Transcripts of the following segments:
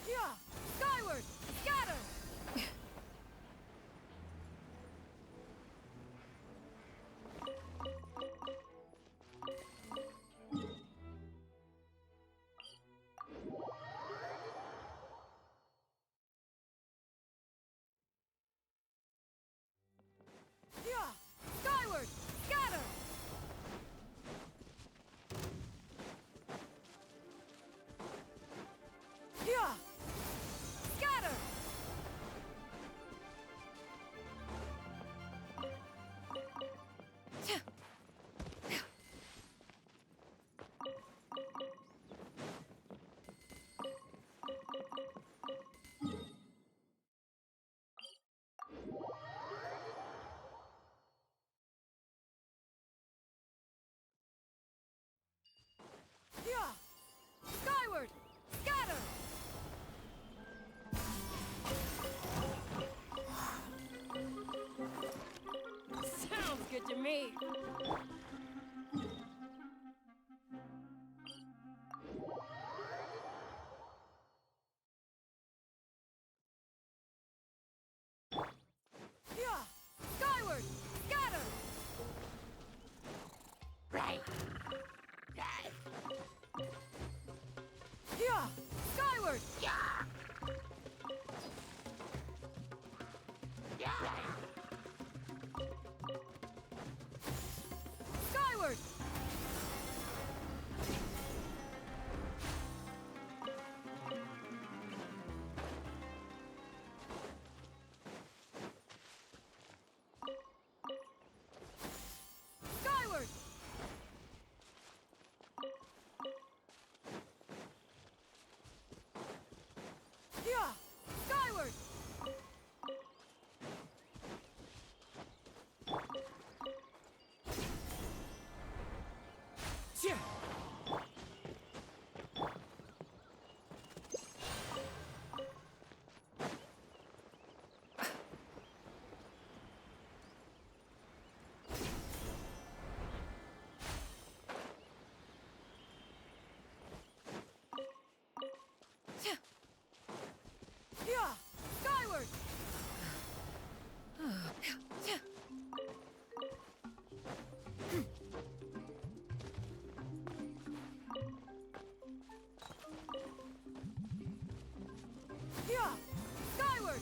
Yeah! Skyward! Scatter! Yeah! Skyward! Scatter! Yeah! Scatter! Yeah! Skyward! Scatter! Sounds good to me. Yeah! Skyward! Scatter! Right. Yeah! Skyward! Yeah. Yeah. Skyward! Skyward! Yeah! Skyward! Yeah. Yeah! Skyward! Yeah! Skyward!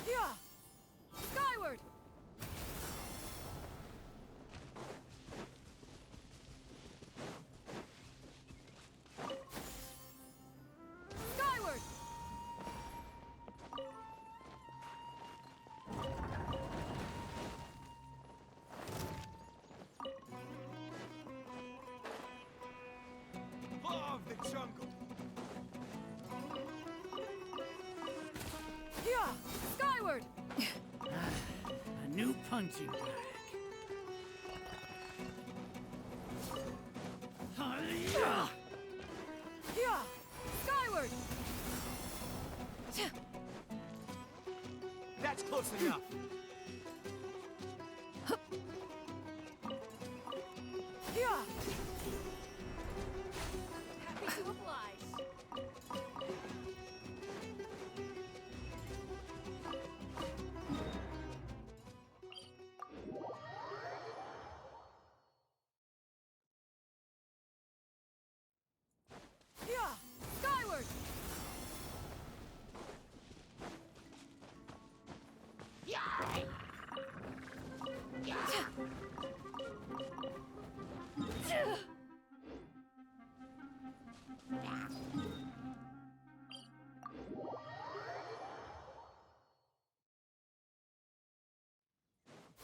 Yeah! Skyward! Skyward! Law of the jungle. Yeah! Skyward! A new punching bag. Hi-ya! Yeah! Skyward! That's close enough. Yeah! Happy to oblige. Yeah! Skyward! Yeah. Yeah.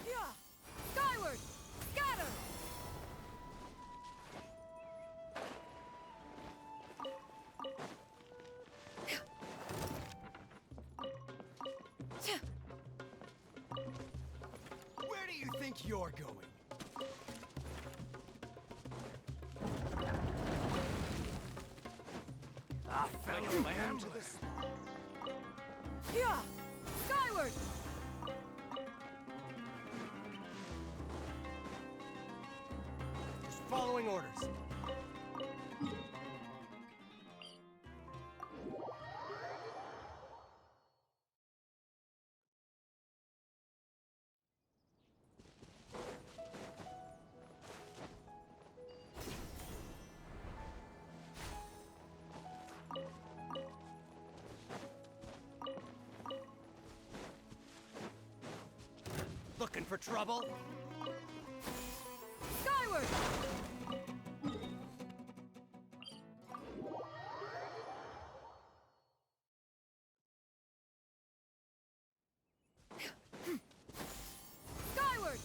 Yeah! Skyward! Scatter! Where do you think you're going? I Like fell a lamb to the Yeah! Skyward! Skyward! Just following orders. Looking for trouble? Skyward! Skyward!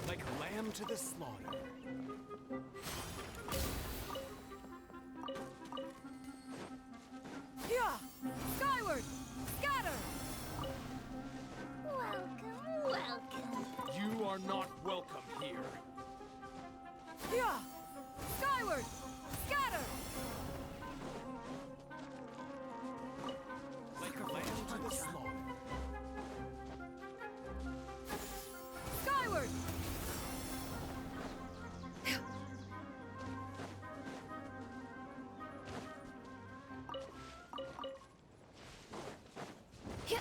Like a lamb to the slaughter. Yeah! Skyward! Scatter! Welcome, welcome. You are not welcome here. Yeah! Skyward! Scatter! Like a lamb to the slaughter. Skyward!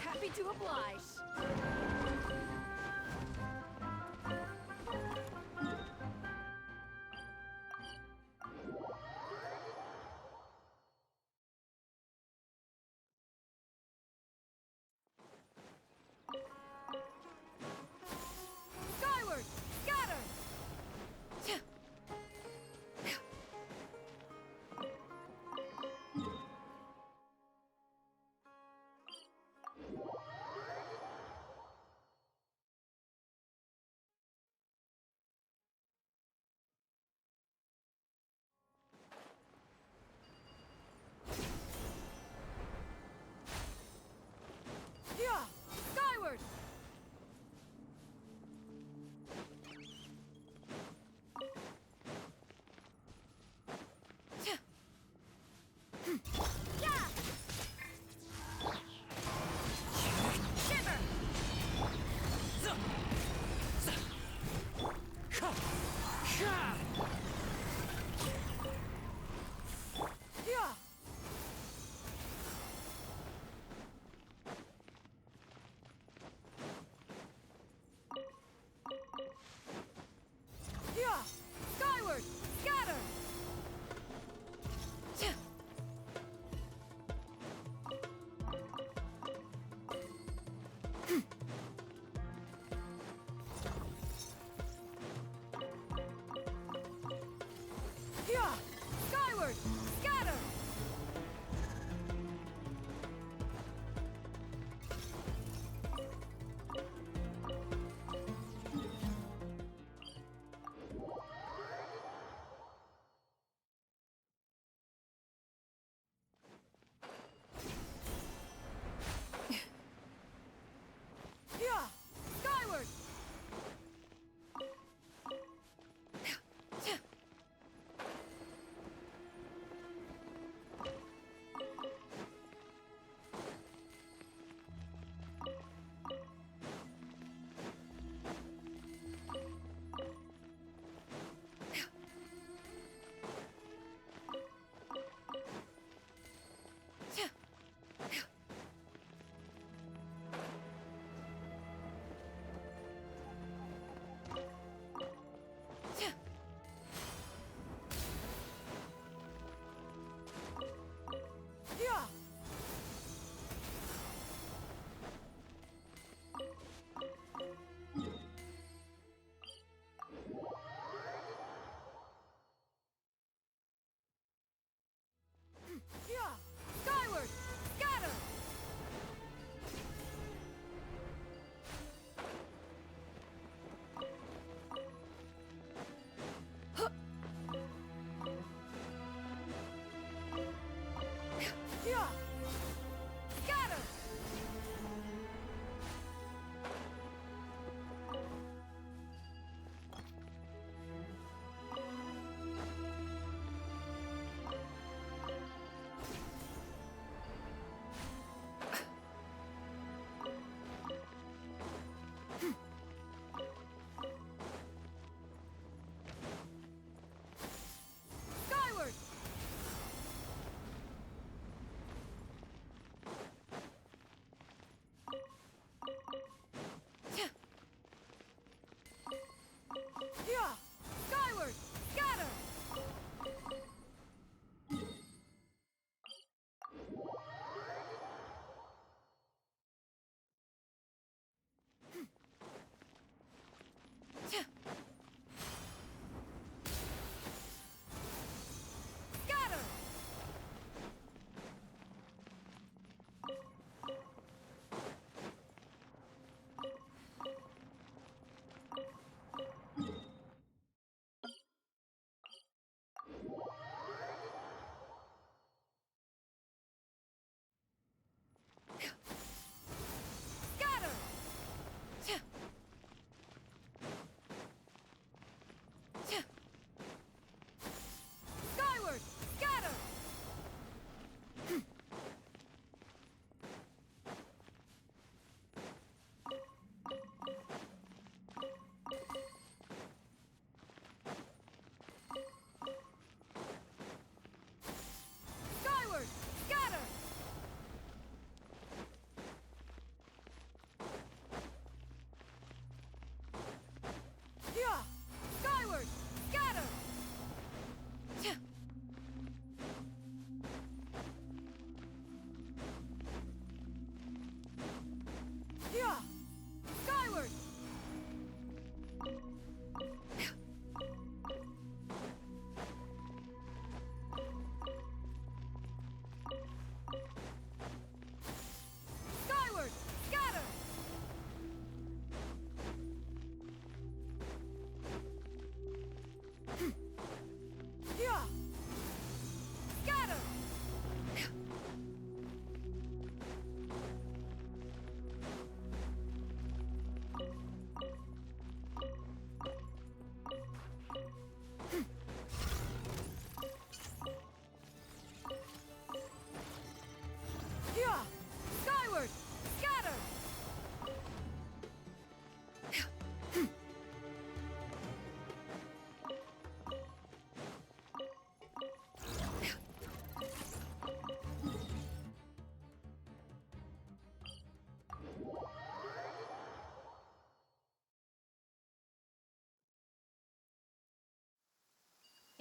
Happy to oblige. Skyward! Scatter!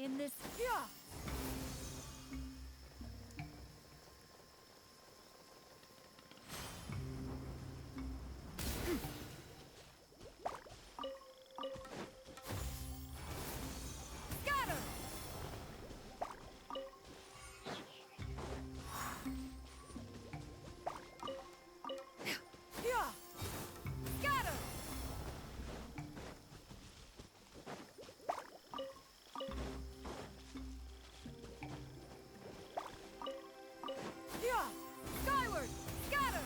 In this. Yeah! Scatter! Yeah! Scatter! Yeah! Skyward! Scatter!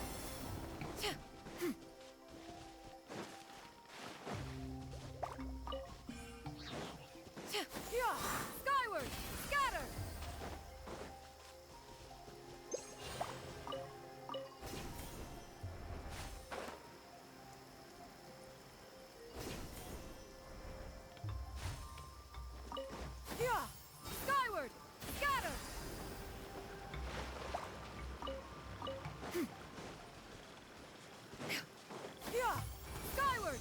Yeah! Skyward! Scatter! Yeah! Skyward! Scatter! Yeah! Skyward!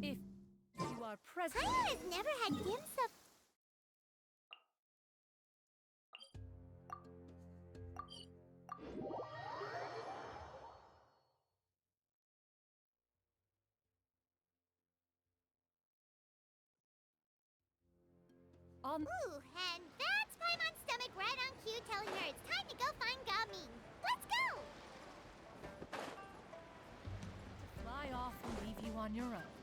If you are present. Paimon has never had dim sum. On Ooh, and that's Paimon's stomach right on cue telling her it's time to go find Gamin. Let's go! fly off and leave you on your own.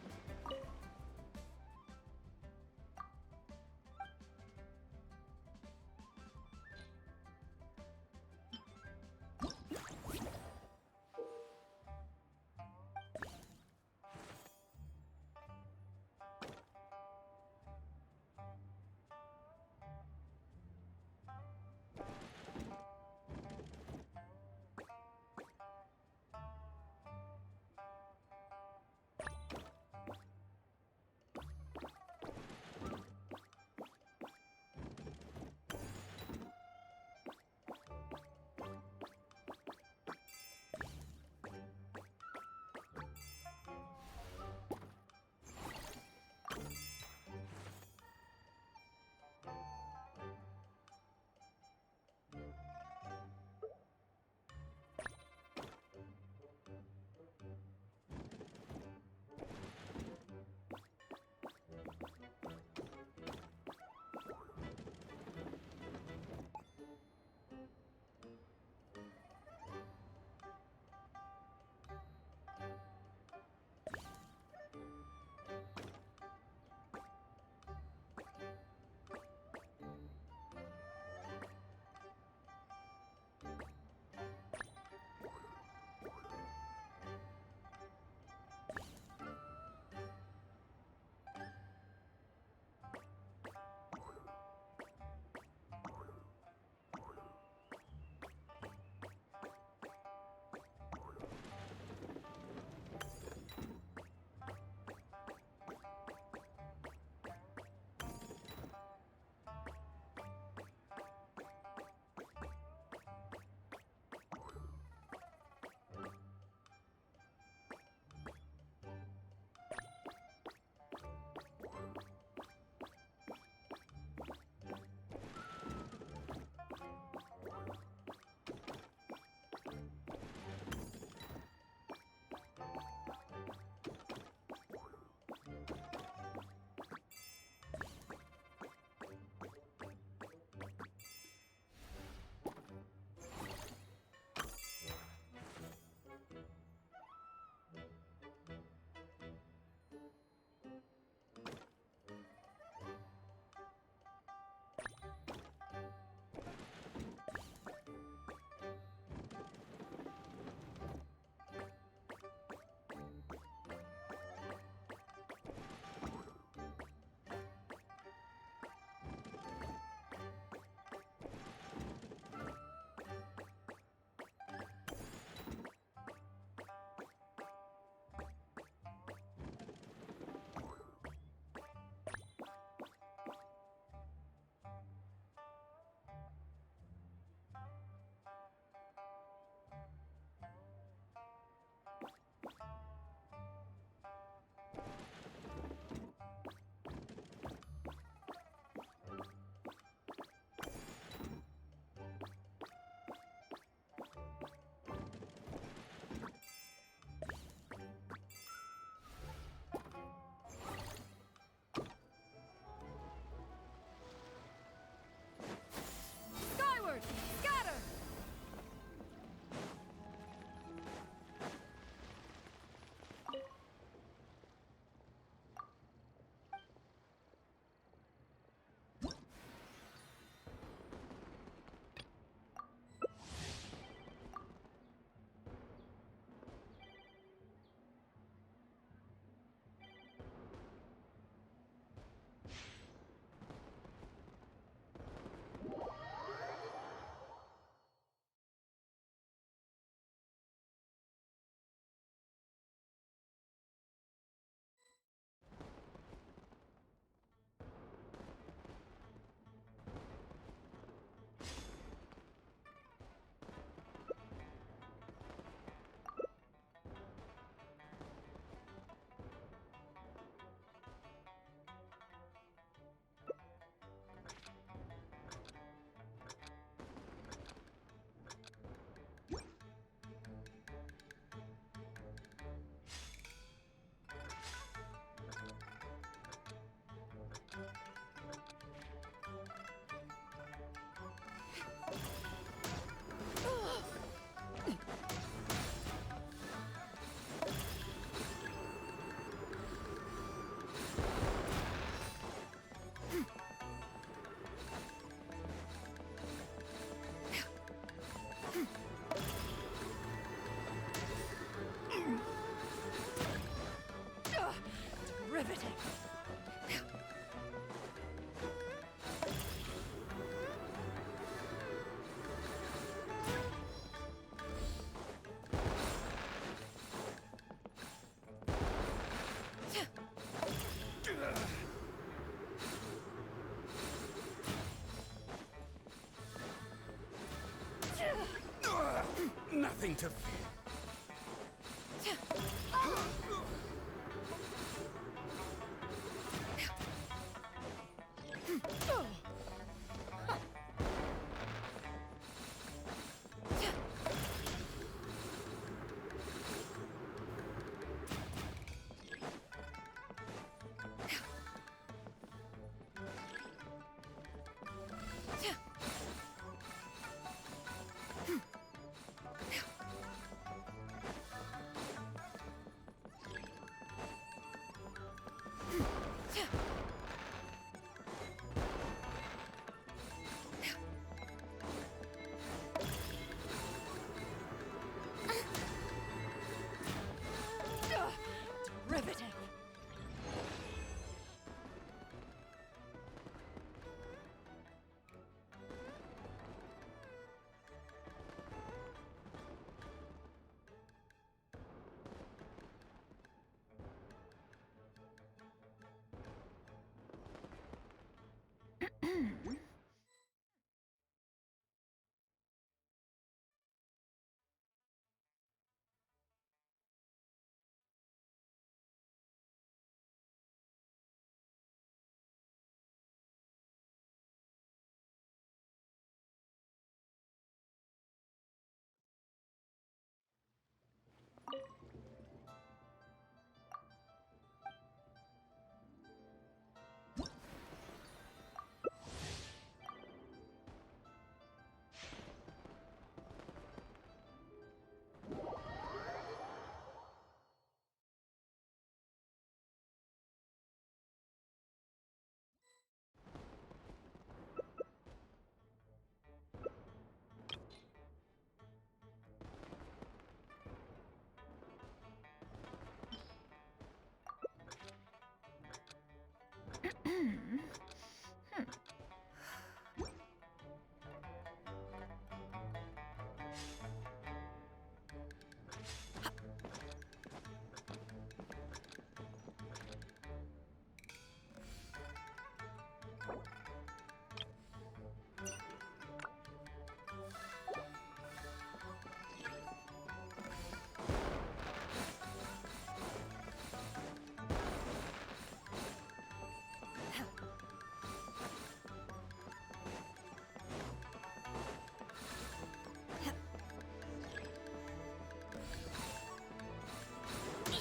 Riveting. Nothing to fear. Riveting.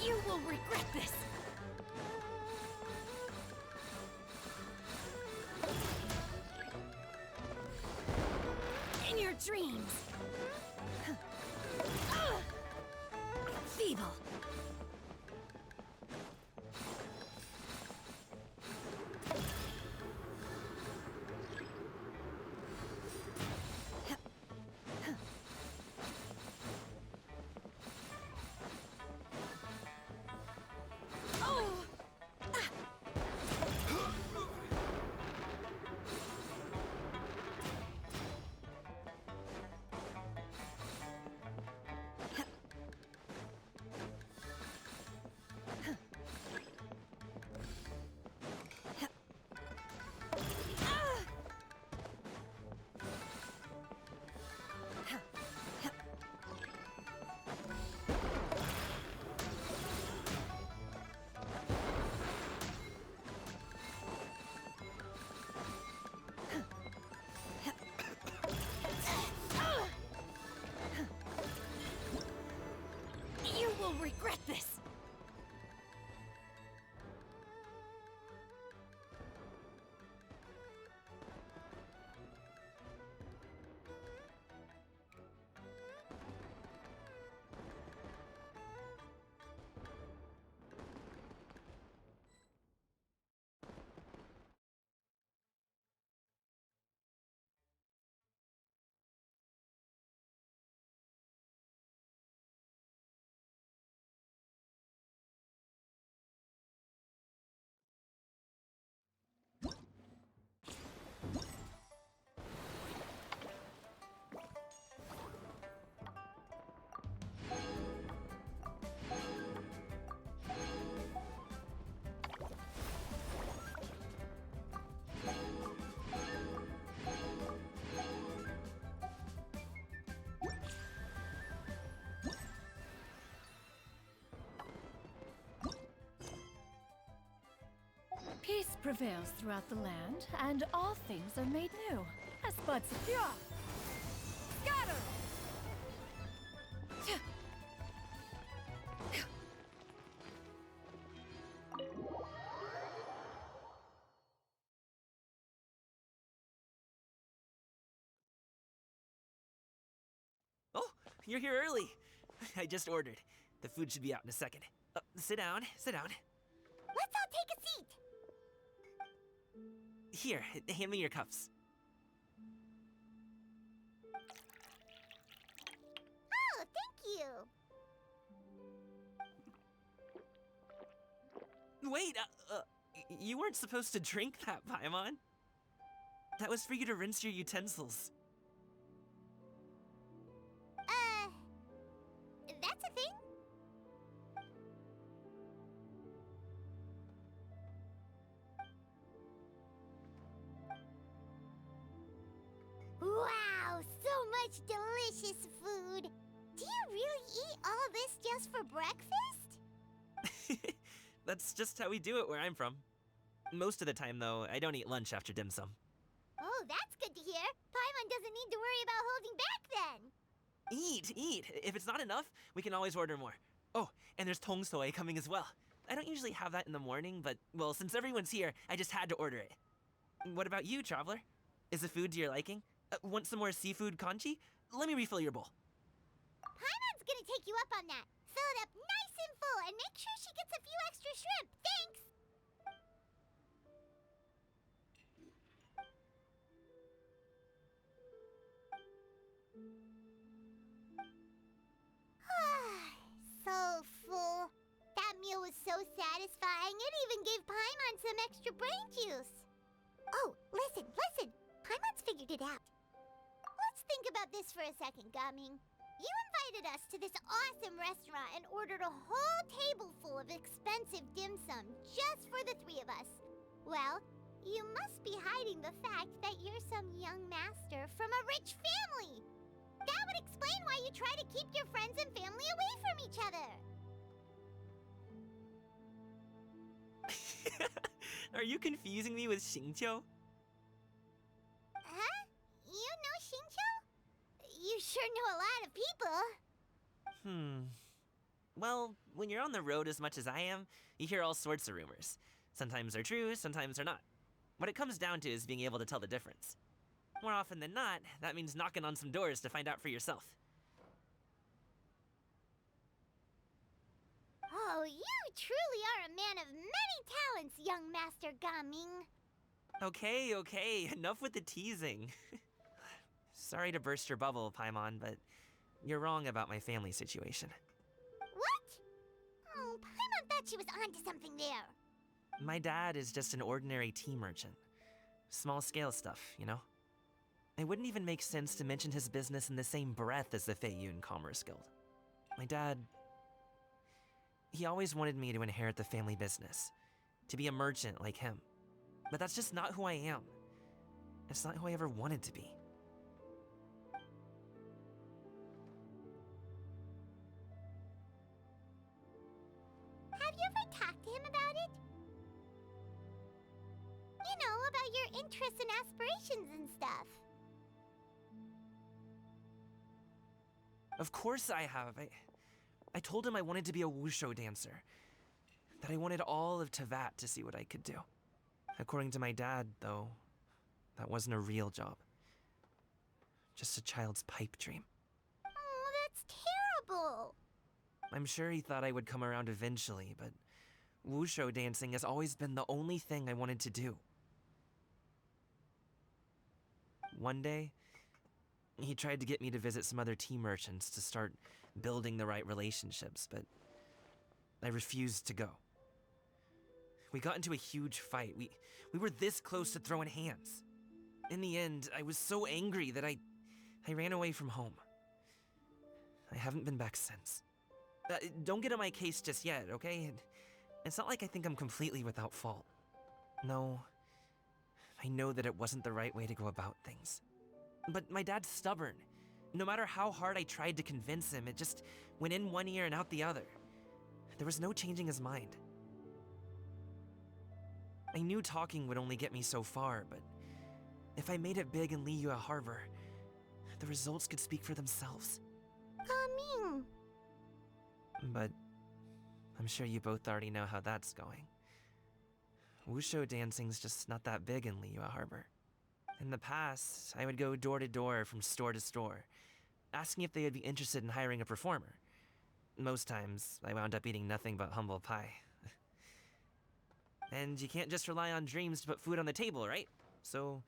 You will regret this! In your dreams! Feeble! You will regret this! Peace prevails throughout the land, and all things are made new. As buds appear. Scatter! Oh, you're here early. I just ordered. The food should be out in a second. Sit down, sit down. Let's all take a seat. Here, hand me your cups. Oh, thank you. Wait, you weren't supposed to drink that, Paimon. That was for you to rinse your utensils. That's a thing? Wow, so much delicious food. Do you really eat all this just for breakfast? That's just how we do it where I'm from. Most of the time, though, I don't eat lunch after dim sum. Oh, that's good to hear. Paimon doesn't need to worry about holding back then. Eat! If it's not enough, we can always order more. Oh, and there's tong soy coming as well. I don't usually have that in the morning, but, well, since everyone's here, I just had to order it. What about you, traveler? Is the food to your liking? Want some more seafood congee? Let me refill your bowl. Paimon's gonna take you up on that. Fill it up nice and full and make sure she gets a few extra shrimp. Thanks! So full. That meal was so satisfying, it even gave Paimon some extra brain juice. Oh, listen. Paimon's figured it out. Let's think about this for a second, Gaming. You invited us to this awesome restaurant and ordered a whole table full of expensive dim sum just for the three of us. Well, you must be hiding the fact that you're some young master from a rich family. That would explain why you try to keep your friends and family away from each other. Are you confusing me with Xingqiu? Huh? You know Xingqiu? You sure know a lot of people. Well, when you're on the road as much as I am, you hear all sorts of rumors. Sometimes they're true, sometimes they're not. What it comes down to is being able to tell the difference. More often than not, that means knocking on some doors to find out for yourself. Oh, you truly are a man of many talents, young Master Gaming. Okay, enough with the teasing. Sorry to burst your bubble, Paimon, but you're wrong about my family situation. What? Oh, Paimon thought she was onto something there. My dad is just an ordinary tea merchant. Small-scale stuff, you know? It wouldn't even make sense to mention his business in the same breath as the Feiyun Commerce Guild. My dad... he always wanted me to inherit the family business, to be a merchant like him. But that's just not who I am. It's not who I ever wanted to be. Have you ever talked to him about it? You know, about your interests and aspirations and stuff. Of course I have. I told him I wanted to be a wushu dancer. That I wanted all of Tevat to see what I could do. According to my dad, though, that wasn't a real job. Just a child's pipe dream. Oh, that's terrible. I'm sure he thought I would come around eventually, but wushu dancing has always been the only thing I wanted to do. One day, he tried to get me to visit some other tea merchants to start building the right relationships, but I refused to go. We got into a huge fight. We were this close to throwing hands. In the end, I was so angry that I ran away from home. I haven't been back since. Don't get on my case just yet, okay? It's not like I think I'm completely without fault. No, I know that it wasn't the right way to go about things. But my dad's stubborn. No matter how hard I tried to convince him, it just went in one ear and out the other. There was no changing his mind. I knew talking would only get me so far, but if I made it big in Liyue Harbor, the results could speak for themselves. Gaming. But I'm sure you both already know how that's going. Wushu dancing's just not that big in Liyue Harbor. In the past, I would go door to door from store to store, asking if they would be interested in hiring a performer. Most times, I wound up eating nothing but humble pie. And you can't just rely on dreams to put food on the table, right? So,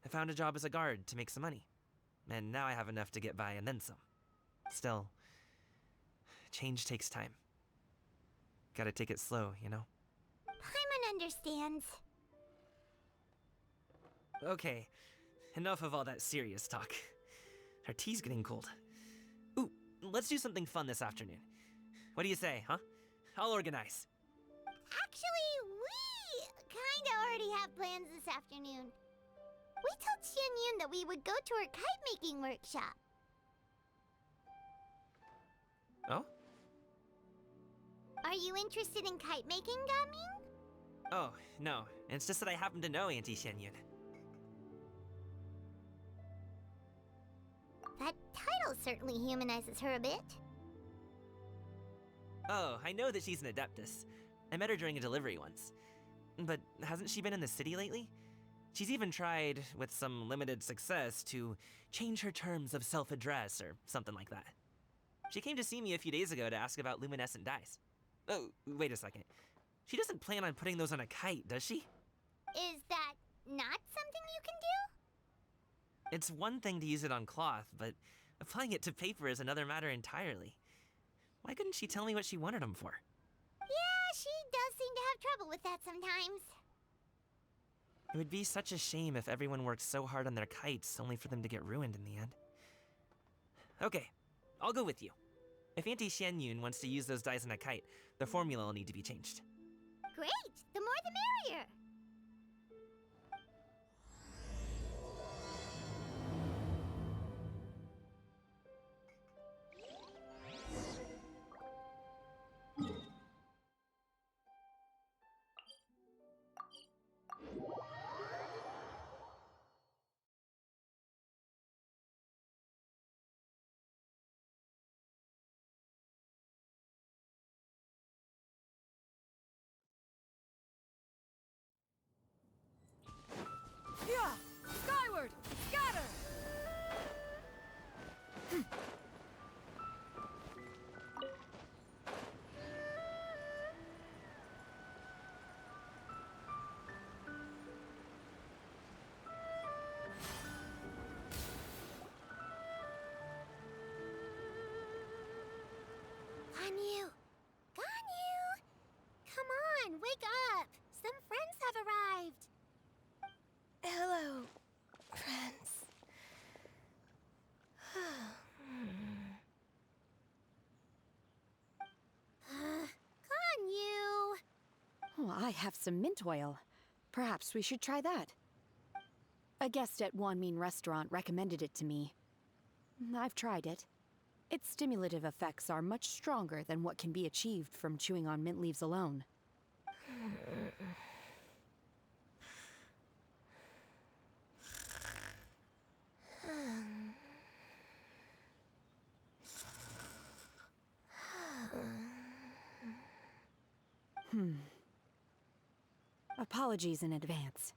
I found a job as a guard to make some money. And now I have enough to get by and then some. Still, change takes time. Gotta take it slow, you know? Paimon understands. Okay, enough of all that serious talk. Our tea's getting cold. Ooh, let's do something fun this afternoon. What do you say, huh? I'll organize. Actually, we kinda already have plans this afternoon. We told Xianyun that we would go to her kite-making workshop. Oh? Are you interested in kite-making, Gaming? Oh, no. It's just that I happen to know Auntie Xianyun. That title certainly humanizes her a bit. Oh, I know that she's an Adeptus. I met her during a delivery once. But hasn't she been in the city lately? She's even tried, with some limited success, to change her terms of self-address or something like that. She came to see me a few days ago to ask about luminescent dyes. Oh, wait a second. She doesn't plan on putting those on a kite, does she? Is that not something you can do? It's one thing to use it on cloth, but applying it to paper is another matter entirely. Why couldn't she tell me what she wanted them for? Yeah, she does seem to have trouble with that sometimes. It would be such a shame if everyone worked so hard on their kites only for them to get ruined in the end. Okay, I'll go with you. If Auntie Xianyun wants to use those dyes on a kite, the formula will need to be changed. Great! The more the merrier! Yeah! Skyward! Scatter! Ganyu! Ganyu! Come on, wake up! Some friends have arrived! Hello, friends. Ganyu! Oh, I have some mint oil. Perhaps we should try that. A guest at Wanmin Restaurant recommended it to me. I've tried it. Its stimulative effects are much stronger than what can be achieved from chewing on mint leaves alone. Apologies in advance.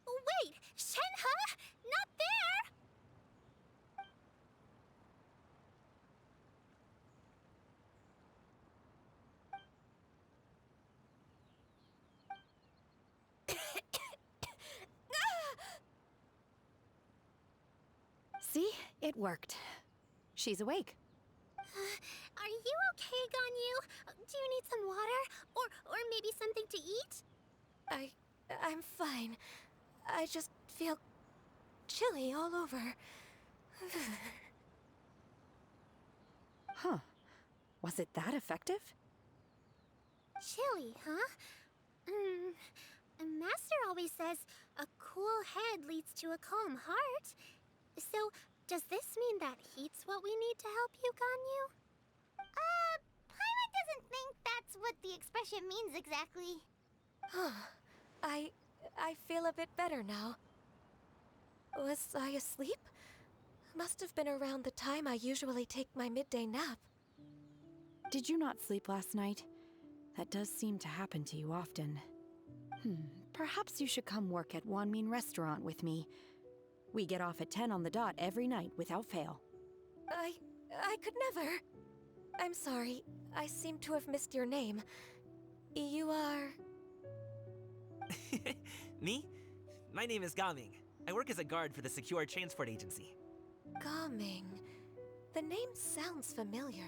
Wait! Shenhe? Not there! See? It worked. She's awake. Are you okay, Ganyu? Do you need some water? Or maybe something to eat? I'm fine. I just feel chilly all over. Huh. Was it that effective? Chilly, huh? Master always says a cool head leads to a calm heart. So, does this mean that heat's what we need to help you, Ganyu? Paimon doesn't think that's gosh it means exactly. I feel a bit better now. Was I asleep? Must have been around the time I usually take my midday nap. Did you not sleep last night? That does seem to happen to you often. Perhaps you should come work at Wanmin Restaurant with me. We get off at 10 on the dot every night without fail. I could never. I'm sorry. I seem to have missed your name. You are... Me? My name is Gaming. I work as a guard for the Secure Transport Agency. Gaming. The name sounds familiar.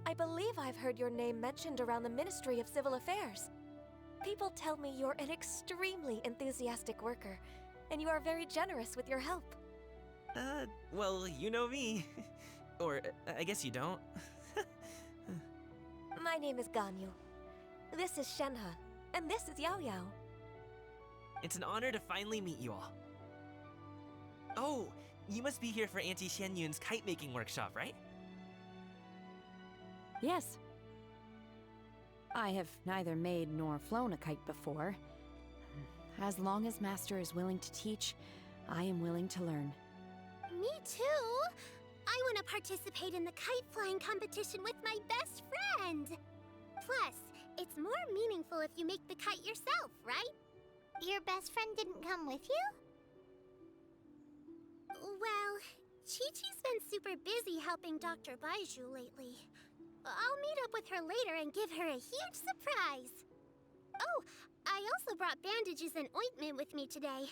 I believe I've heard your name mentioned around the Ministry of Civil Affairs. People tell me you're an extremely enthusiastic worker, and you are very generous with your help. Well, you know me. Or, I guess you don't. My name is Ganyu. This is Shenhe, and this is Yao Yao. It's an honor to finally meet you all. Oh, you must be here for Auntie Xianyun's kite-making workshop, right? Yes. I have neither made nor flown a kite before. As long as Master is willing to teach, I am willing to learn. Me too! I want to participate in the kite flying competition with my best friend! Plus, it's more meaningful if you make the kite yourself, right? Your best friend didn't come with you? Well, Chi-Chi's been super busy helping Dr. Baizhu lately. I'll meet up with her later and give her a huge surprise. Oh, I also brought bandages and ointment with me today.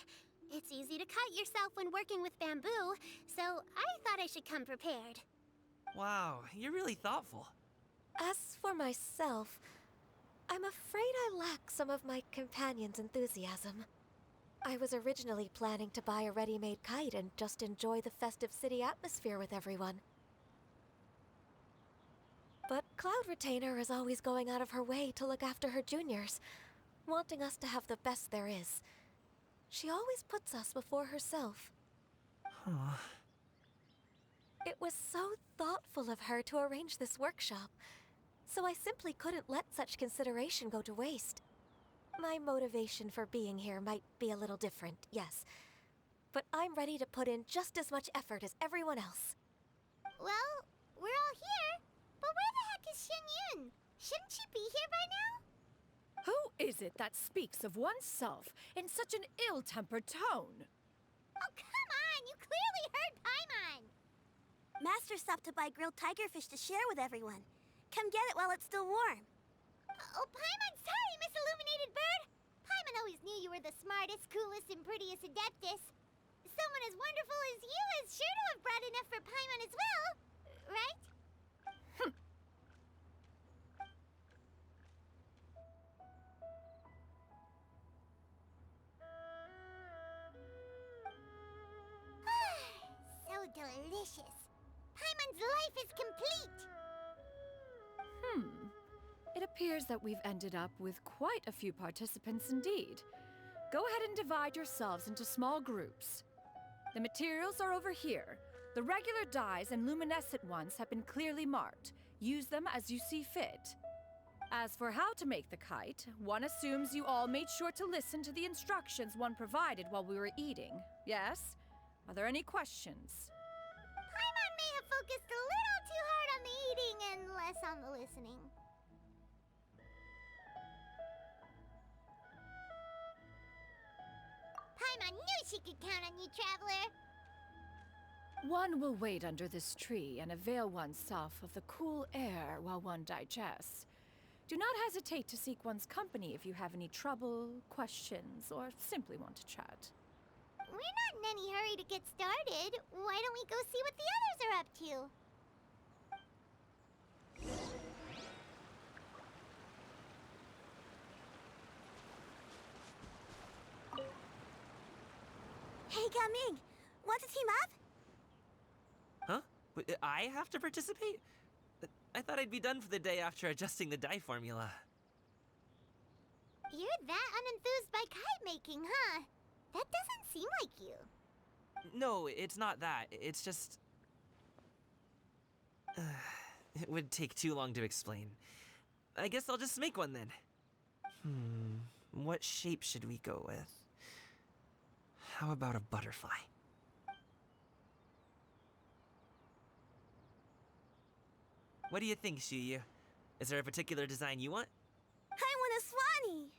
It's easy to cut yourself when working with bamboo, so I thought I should come prepared. Wow, you're really thoughtful. As for myself, I'm afraid I lack some of my companion's enthusiasm. I was originally planning to buy a ready-made kite and just enjoy the festive city atmosphere with everyone. But Cloud Retainer is always going out of her way to look after her juniors, wanting us to have the best there is. She always puts us before herself. Huh. It was so thoughtful of her to arrange this workshop, so I simply couldn't let such consideration go to waste. My motivation for being here might be a little different, yes, but I'm ready to put in just as much effort as everyone else. Well, we're all here, but where the heck is Xianyun? Shouldn't she be here by now? Who is it that speaks of oneself in such an ill-tempered tone? Oh, come on! You clearly heard Paimon! Master stopped to buy grilled tigerfish to share with everyone. Come get it while it's still warm. Oh, Paimon, sorry, Miss Illuminated Bird! Paimon always knew you were the smartest, coolest, and prettiest Adeptus. Someone as wonderful as you is sure to have brought enough for Paimon as well, right? So delicious. Paimon's life is complete. It appears that we've ended up with quite a few participants indeed. Go ahead and divide yourselves into small groups. The materials are over here. The regular dyes and luminescent ones have been clearly marked. Use them as you see fit. As for how to make the kite, one assumes you all made sure to listen to the instructions one provided while we were eating. Yes? Are there any questions? Paimon may have focused a little too hard on the eating and less on the listening. Paimon knew she could count on you, Traveler. One will wait under this tree and avail oneself of the cool air while one digests. Do not hesitate to seek one's company if you have any trouble, questions, or simply want to chat. We're not in any hurry to get started. Why don't we go see what the others are up to? Hey, Gaming! Want to team up? Huh? I have to participate? I thought I'd be done for the day after adjusting the dye formula. You're that unenthused by kite making, huh? That doesn't seem like you. No, it's not that. It's just... it would take too long to explain. I guess I'll just make one then. What shape should we go with? How about a butterfly? What do you think, Shuyu? Is there a particular design you want? I want a swanee!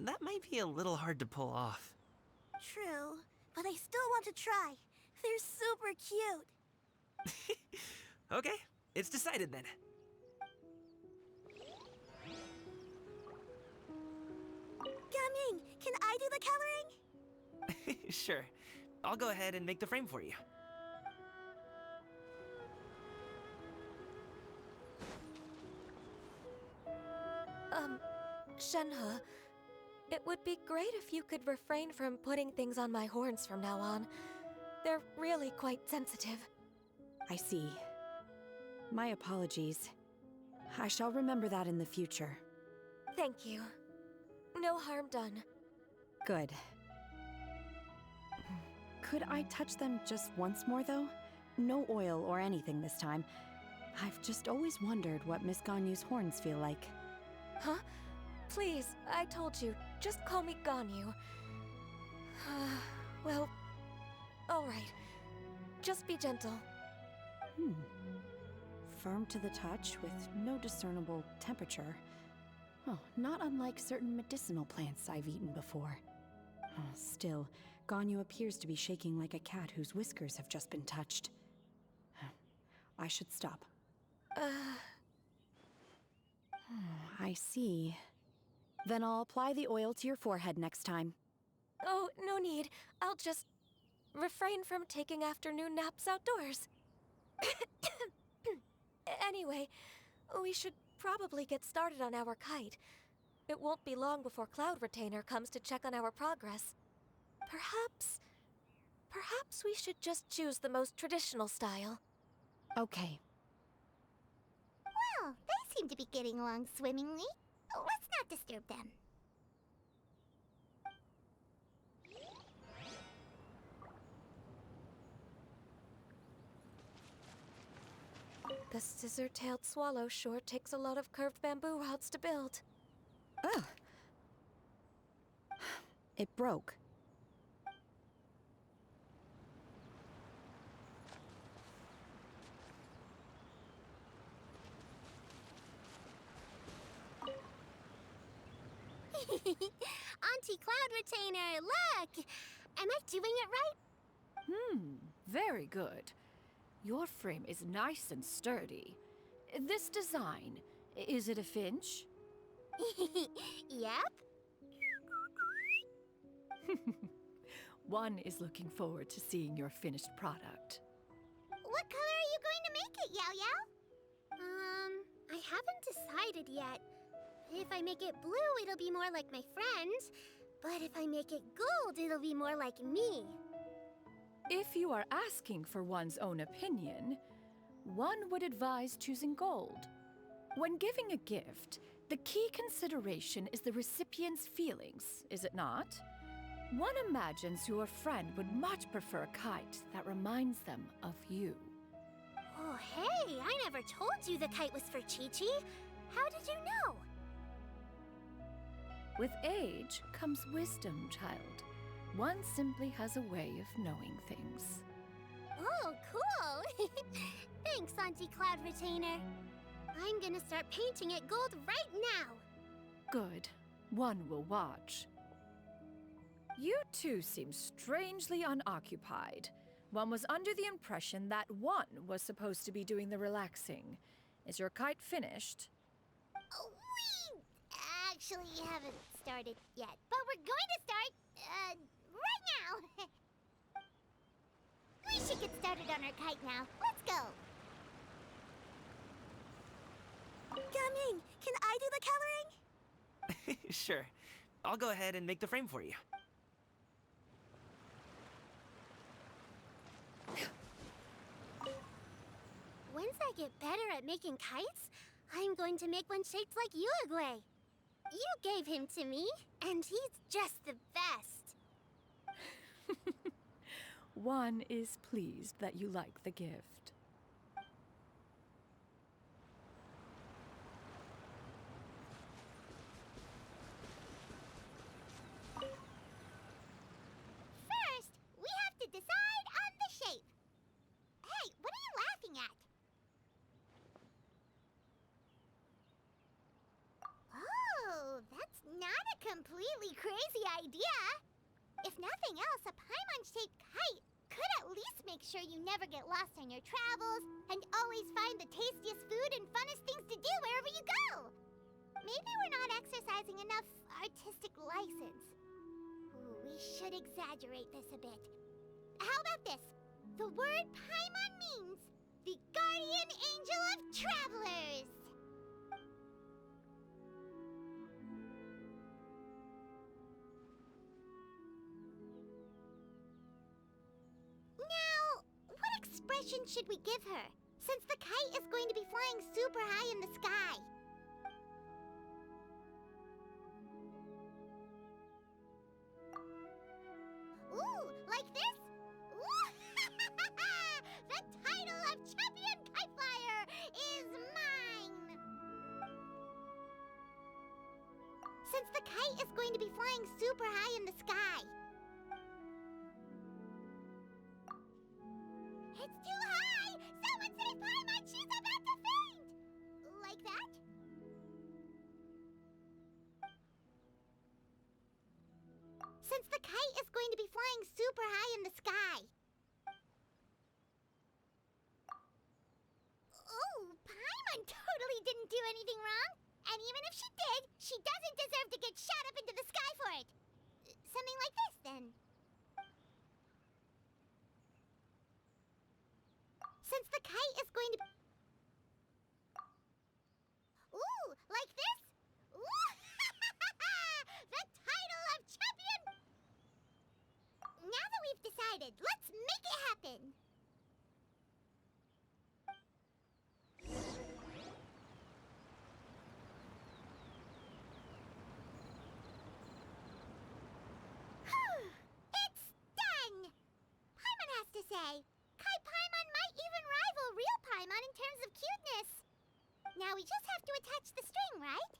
That might be a little hard to pull off. True, but I still want to try. They're super cute. Okay, it's decided then. Gaming, can I do the coloring? Sure. I'll go ahead and make the frame for you. Shenhe, it would be great if you could refrain from putting things on my horns from now on. They're really quite sensitive. I see. My apologies. I shall remember that in the future. Thank you. No harm done. Good. Could I touch them just once more, though? No oil or anything this time. I've just always wondered what Miss Ganyu's horns feel like. Huh? Please, I told you, just call me Ganyu. Well, alright. Just be gentle. Firm to the touch with no discernible temperature. Oh, not unlike certain medicinal plants I've eaten before. Still, Ganyu appears to be shaking like a cat whose whiskers have just been touched. I should stop. I see. Then I'll apply the oil to your forehead next time. Oh, no need. I'll just refrain from taking afternoon naps outdoors. Anyway, we should probably get started on our kite. It won't be long before Cloud Retainer comes to check on our progress. Perhaps we should just choose the most traditional style. Okay. Well, they seem to be getting along swimmingly. Let's not disturb them. The scissor-tailed swallow sure takes a lot of curved bamboo rods to build. Ugh. It broke. Auntie Cloud Retainer, look! Am I doing it right? Very good. Your frame is nice and sturdy. This design, is it a finch? Yep. One is looking forward to seeing your finished product. What color are you going to make it, Yao Yao? I haven't decided yet. If I make it blue, it'll be more like my friends. But if I make it gold, it'll be more like me. If you are asking for one's own opinion, one would advise choosing gold. When giving a gift, the key consideration is the recipient's feelings, is it not? One imagines your friend would much prefer a kite that reminds them of you. Oh, hey, I never told you the kite was for Chi-Chi. How did you know? With age comes wisdom, child. One simply has a way of knowing things. Oh, cool! Thanks, Auntie Cloud Retainer. I'm gonna start painting it gold right now. Good. One will watch. You two seem strangely unoccupied. One was under the impression that one was supposed to be doing the relaxing. Is your kite finished? We actually haven't started yet, but we're going to start, right now. We should get started on our kite now. Let's go. Gaming, can I do the coloring? Sure. I'll go ahead and make the frame for you. Once I get better at making kites, I'm going to make one shaped like Uruguay. You gave him to me, and he's just the best. One is pleased that you like the gift. completely crazy idea. If nothing else, a Paimon-shaped kite could at least make sure you never get lost on your travels and always find the tastiest food and funnest things to do wherever you go. Maybe we're not exercising enough artistic license. Ooh, we should exaggerate this a bit. How about this? The word Paimon means the guardian angel of travelers. Now, what expression should we give her, since the kite is going to be flying super high in the sky? Ooh, like this? Ooh, the title of champion kite flyer is mine! Since the kite is going to be flying super high in the sky. It's too high! Someone save Paimon! She's about to faint! Like that? Since the kite is going to be flying super high in the sky. Oh, Paimon totally didn't do anything wrong. And even if she did, she doesn't deserve to get shot up into the sky for it. Something like this, then. Since the kite is going to be... Ooh, like this? Ooh, the title of champion... Now that we've decided, let's make it happen. It's done! Paimon has to say, Kai Paimon might even rival real Paimon in terms of cuteness. Now we just have to attach the string, right?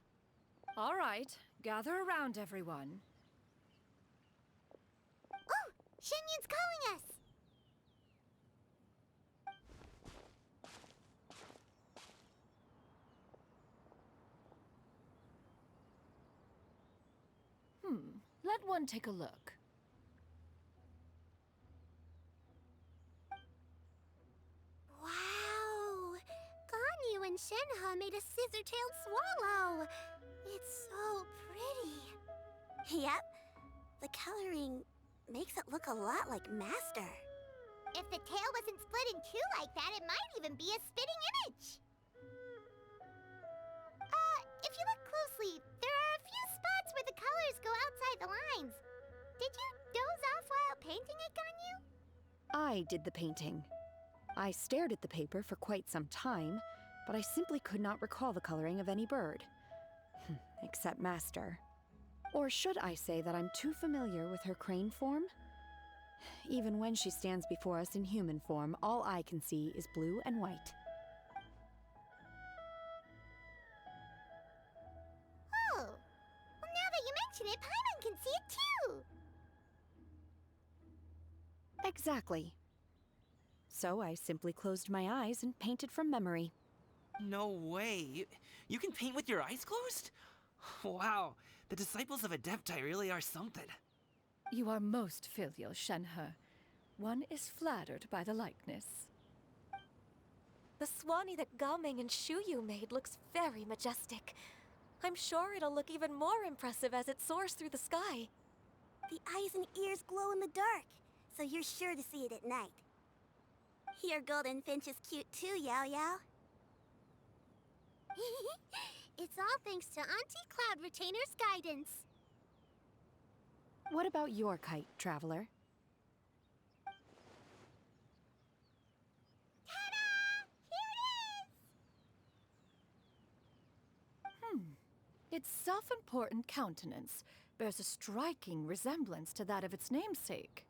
All right, gather around, everyone. Oh, Shenyun's calling us! Let one take a look. Wow! Ganyu and Shenhe made a scissor-tailed swallow. It's so pretty. Yep. The coloring makes it look a lot like Master. If the tail wasn't split in two like that, it might even be a spitting image. If you look closely, there are a few spots where the colors go outside the lines. Did you doze off while painting it, Ganyu? I did the painting. I stared at the paper for quite some time, but I simply could not recall the coloring of any bird. Except Master. Or should I say that I'm too familiar with her crane form? Even when she stands before us in human form, all I can see is blue and white. Oh, well, now that you mention it, Paimon can see it too. Exactly. So I simply closed my eyes and painted from memory. No way. You can paint with your eyes closed? Wow, the disciples of Adepti really are something. You are most filial, Shenhe. One is flattered by the likeness. The Swanee that Gaming and Shuyu made looks very majestic. I'm sure it'll look even more impressive as it soars through the sky. The eyes and ears glow in the dark, so you're sure to see it at night. Your golden finch is cute too, Yao Yao. It's all thanks to Auntie Cloud Retainer's guidance. What about your kite, Traveler? Ta-da! Here it is! Its self-important countenance bears a striking resemblance to that of its namesake.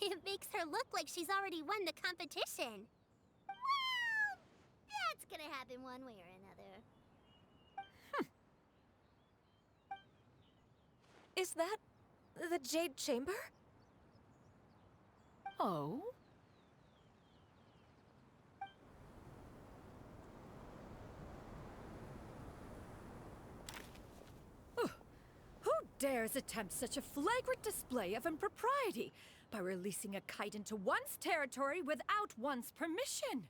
It makes her look like she's already won the competition. Well, that's gonna happen one way or another. Is that the Jade Chamber? Oh? Who dares attempt such a flagrant display of impropriety by releasing a kite into one's territory without one's permission?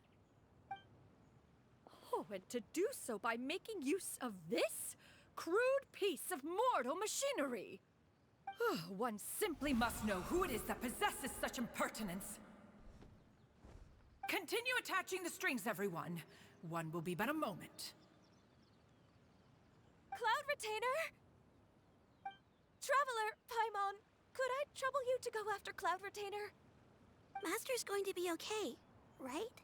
Oh, and to do so by making use of this crude piece of mortal machinery. One simply must know who it is that possesses such impertinence. Continue attaching the strings, everyone. One will be but a moment. Cloud Retainer! Traveler, Paimon, could I trouble you to go after Cloud Retainer? Master's going to be okay, right?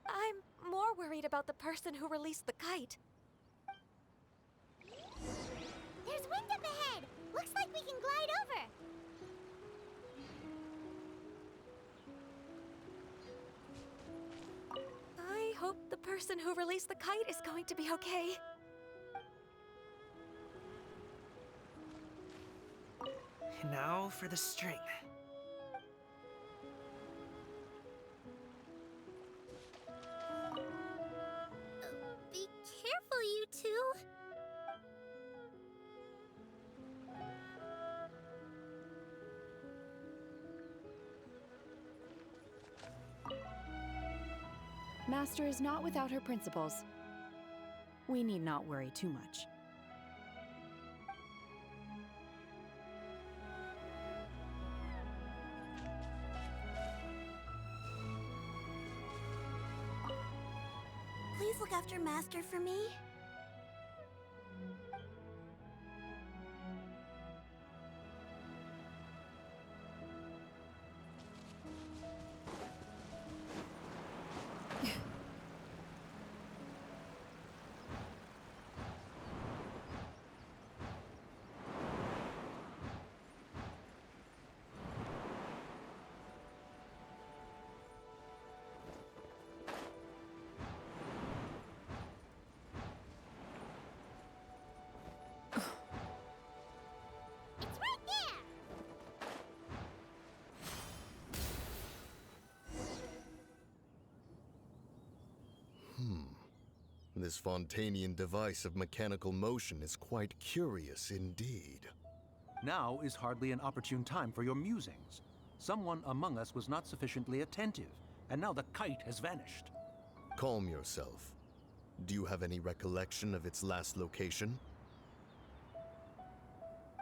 I'm more worried about the person who released the kite. There's wind up ahead! Looks like we can glide over! I hope the person who released the kite is going to be okay. And now for the string. Be careful, you two. Master is not without her principles. We need not worry too much. Please look after Master for me. It's right there! This Fontanian device of mechanical motion is quite curious indeed. Now is hardly an opportune time for your musings. Someone among us was not sufficiently attentive, and now the kite has vanished. Calm yourself. Do you have any recollection of its last location?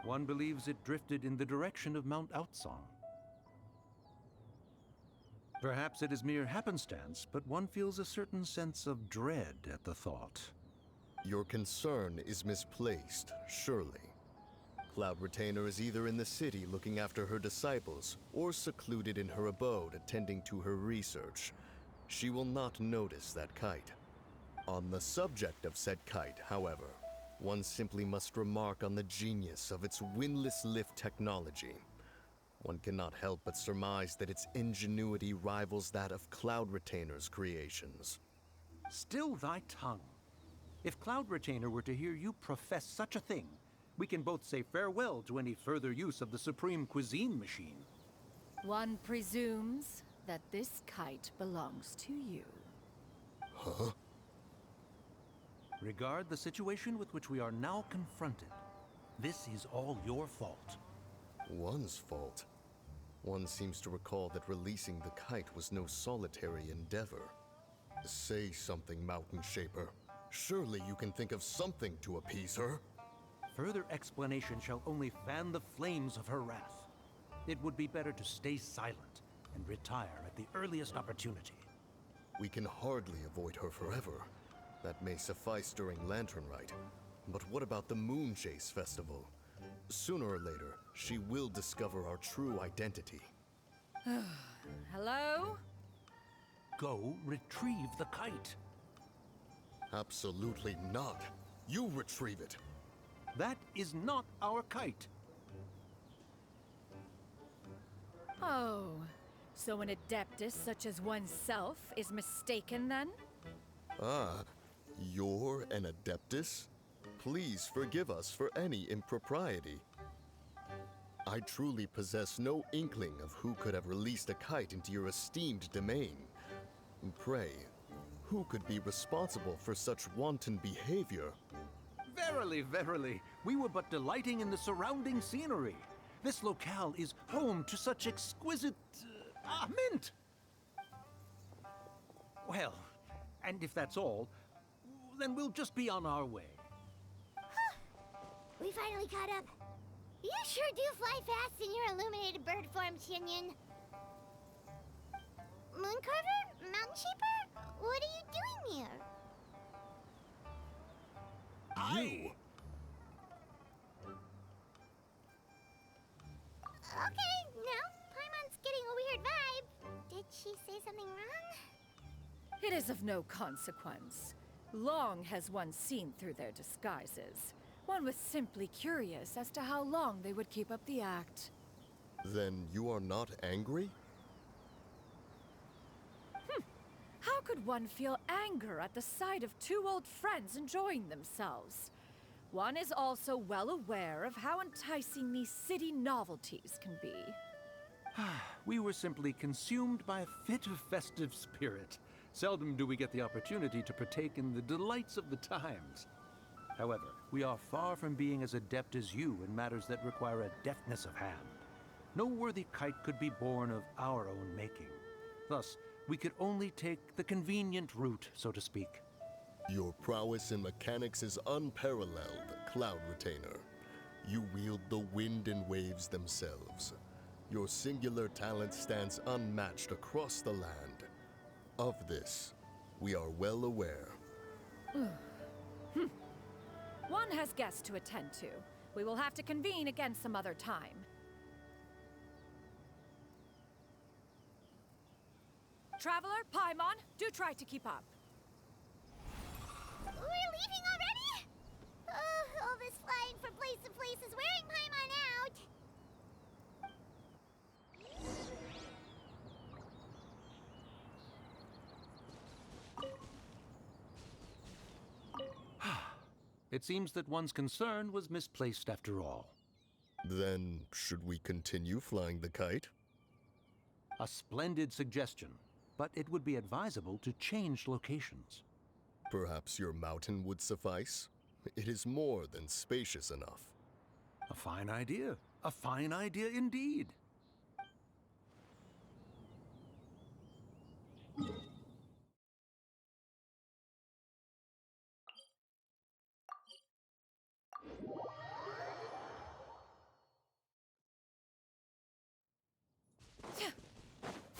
One believes it drifted in the direction of Mount Outsong. Perhaps it is mere happenstance, but one feels a certain sense of dread at the thought. Your concern is misplaced, surely. Cloud Retainer is either in the city looking after her disciples, or secluded in her abode attending to her research. She will not notice that kite. On the subject of said kite, however, one simply must remark on the genius of its windless lift technology. One cannot help but surmise that its ingenuity rivals that of Cloud Retainer's creations. Still thy tongue. If Cloud Retainer were to hear you profess such a thing, we can both say farewell to any further use of the Supreme Cuisine Machine. One presumes that this kite belongs to you. Huh? Regard the situation with which we are now confronted. This is all your fault. One's fault. One seems to recall that releasing the kite was no solitary endeavor. Say something, Mountain Shaper. Surely you can think of something to appease her. Further explanation shall only fan the flames of her wrath. It would be better to stay silent and retire at the earliest opportunity. We can hardly avoid her forever. That may suffice during Lantern Rite. But what about the Moon Chase Festival? Sooner or later, she will discover our true identity. Hello? Go retrieve the kite. Absolutely not. You retrieve it. That is not our kite. Oh, so an adeptus such as oneself is mistaken then? Ah, you're an Adeptus? Please forgive us for any impropriety. I truly possess no inkling of who could have released a kite into your esteemed domain. Pray, who could be responsible for such wanton behavior? Verily, verily, we were but delighting in the surrounding scenery. This locale is home to such exquisite... mint! Well, and if that's all, then we'll just be on our way. We finally caught up. You sure do fly fast in your illuminated bird form, Shinyan. Mooncarver? Mountain Shaper? What are you doing here? You? Okay, now Paimon's getting a weird vibe. Did she say something wrong? It is of no consequence. Long has one seen through their disguises. One was simply curious as to how long they would keep up the act. Then you are not angry? How could one feel anger at the sight of two old friends enjoying themselves? One is also well aware of how enticing these city novelties can be. We were simply consumed by a fit of festive spirit. Seldom do we get the opportunity to partake in the delights of the times. However, we are far from being as adept as you in matters that require a deftness of hand. No worthy kite could be born of our own making. Thus, we could only take the convenient route, so to speak. Your prowess in mechanics is unparalleled, Cloud Retainer. You wield the wind and waves themselves. Your singular talent stands unmatched across the land. Of this, we are well aware. One has guests to attend to. We will have to convene again some other time. Traveler, Paimon, do try to keep up. We're leaving already? All this flying from place to place is wearing Paimon out. It seems that one's concern was misplaced after all. Then, should we continue flying the kite? A splendid suggestion, but it would be advisable to change locations. Perhaps your mountain would suffice? It is more than spacious enough. A fine idea. A fine idea indeed.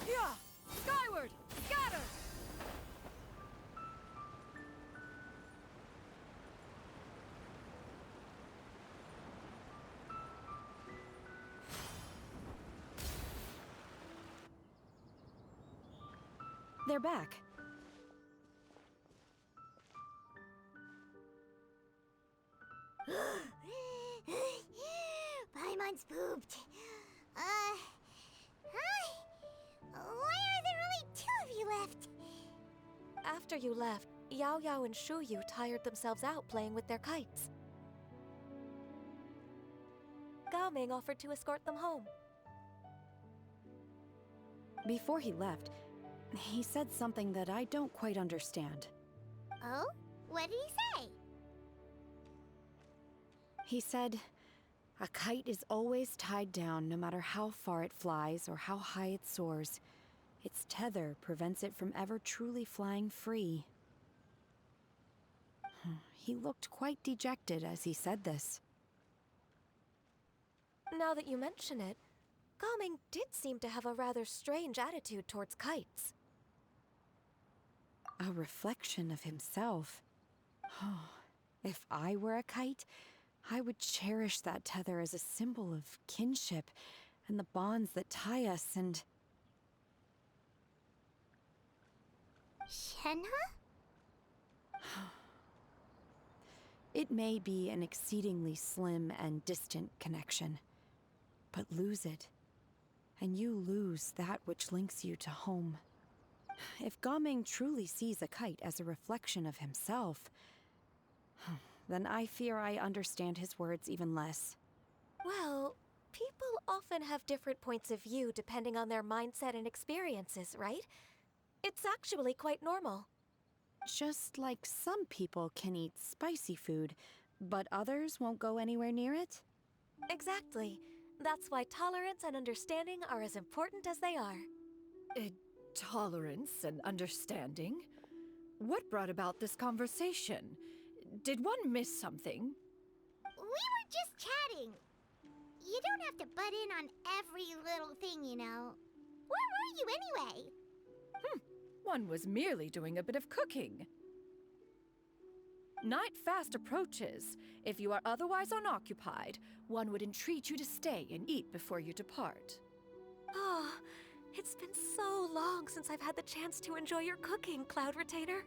Yeah! Skyward! Scatter! They're back. Paimon's pooped. Hi. Why are there only two of you left? After you left, Yao Yao and Shu Yu tired themselves out playing with their kites. Gao Ming offered to escort them home. Before he left, he said something that I don't quite understand. Oh? What did he say? He said, a kite is always tied down no matter how far it flies or how high it soars. Its tether prevents it from ever truly flying free. He looked quite dejected as he said this. Now that you mention it, Gao Ming did seem to have a rather strange attitude towards kites. A reflection of himself. If I were a kite, I would cherish that tether as a symbol of kinship and the bonds that tie us and... Shenhe? It may be an exceedingly slim and distant connection, but lose it, and you lose that which links you to home. If Gao Ming truly sees a kite as a reflection of himself, then I fear I understand his words even less. Well, people often have different points of view depending on their mindset and experiences, right? It's actually quite normal. Just like some people can eat spicy food, But others won't go anywhere near it? Exactly. That's why tolerance and understanding are as important as they are. Tolerance and understanding? What brought about this conversation? Did one miss something? We were just chatting. You don't have to butt in on every little thing, you know. Where were you anyway? One was merely doing a bit of cooking. Night fast approaches. If you are otherwise unoccupied, one would entreat you to stay and eat before you depart. Oh, it's been so long since I've had the chance to enjoy your cooking, Cloud Retainer.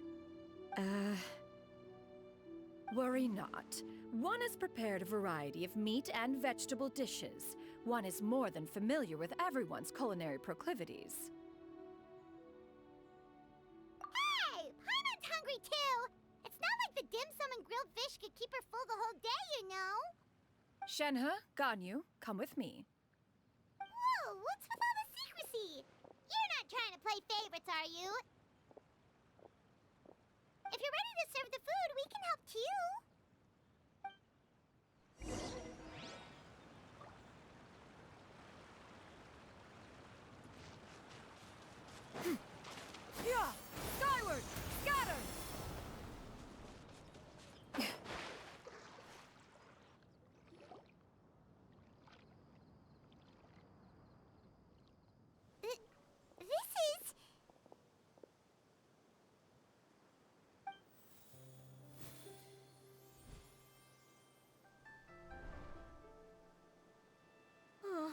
Worry not. One has prepared a variety of meat and vegetable dishes. One is more than familiar with everyone's culinary proclivities. Hey! Paimon's hungry too! It's not like the dim sum and grilled fish could keep her full the whole day, you know? Shenhe, Ganyu, come with me. Whoa, what's with all the secrecy? You're not trying to play favorites, are you? If you're ready to serve the food, we can help too. Yeah! Skyward! Scatter! This is... Oh,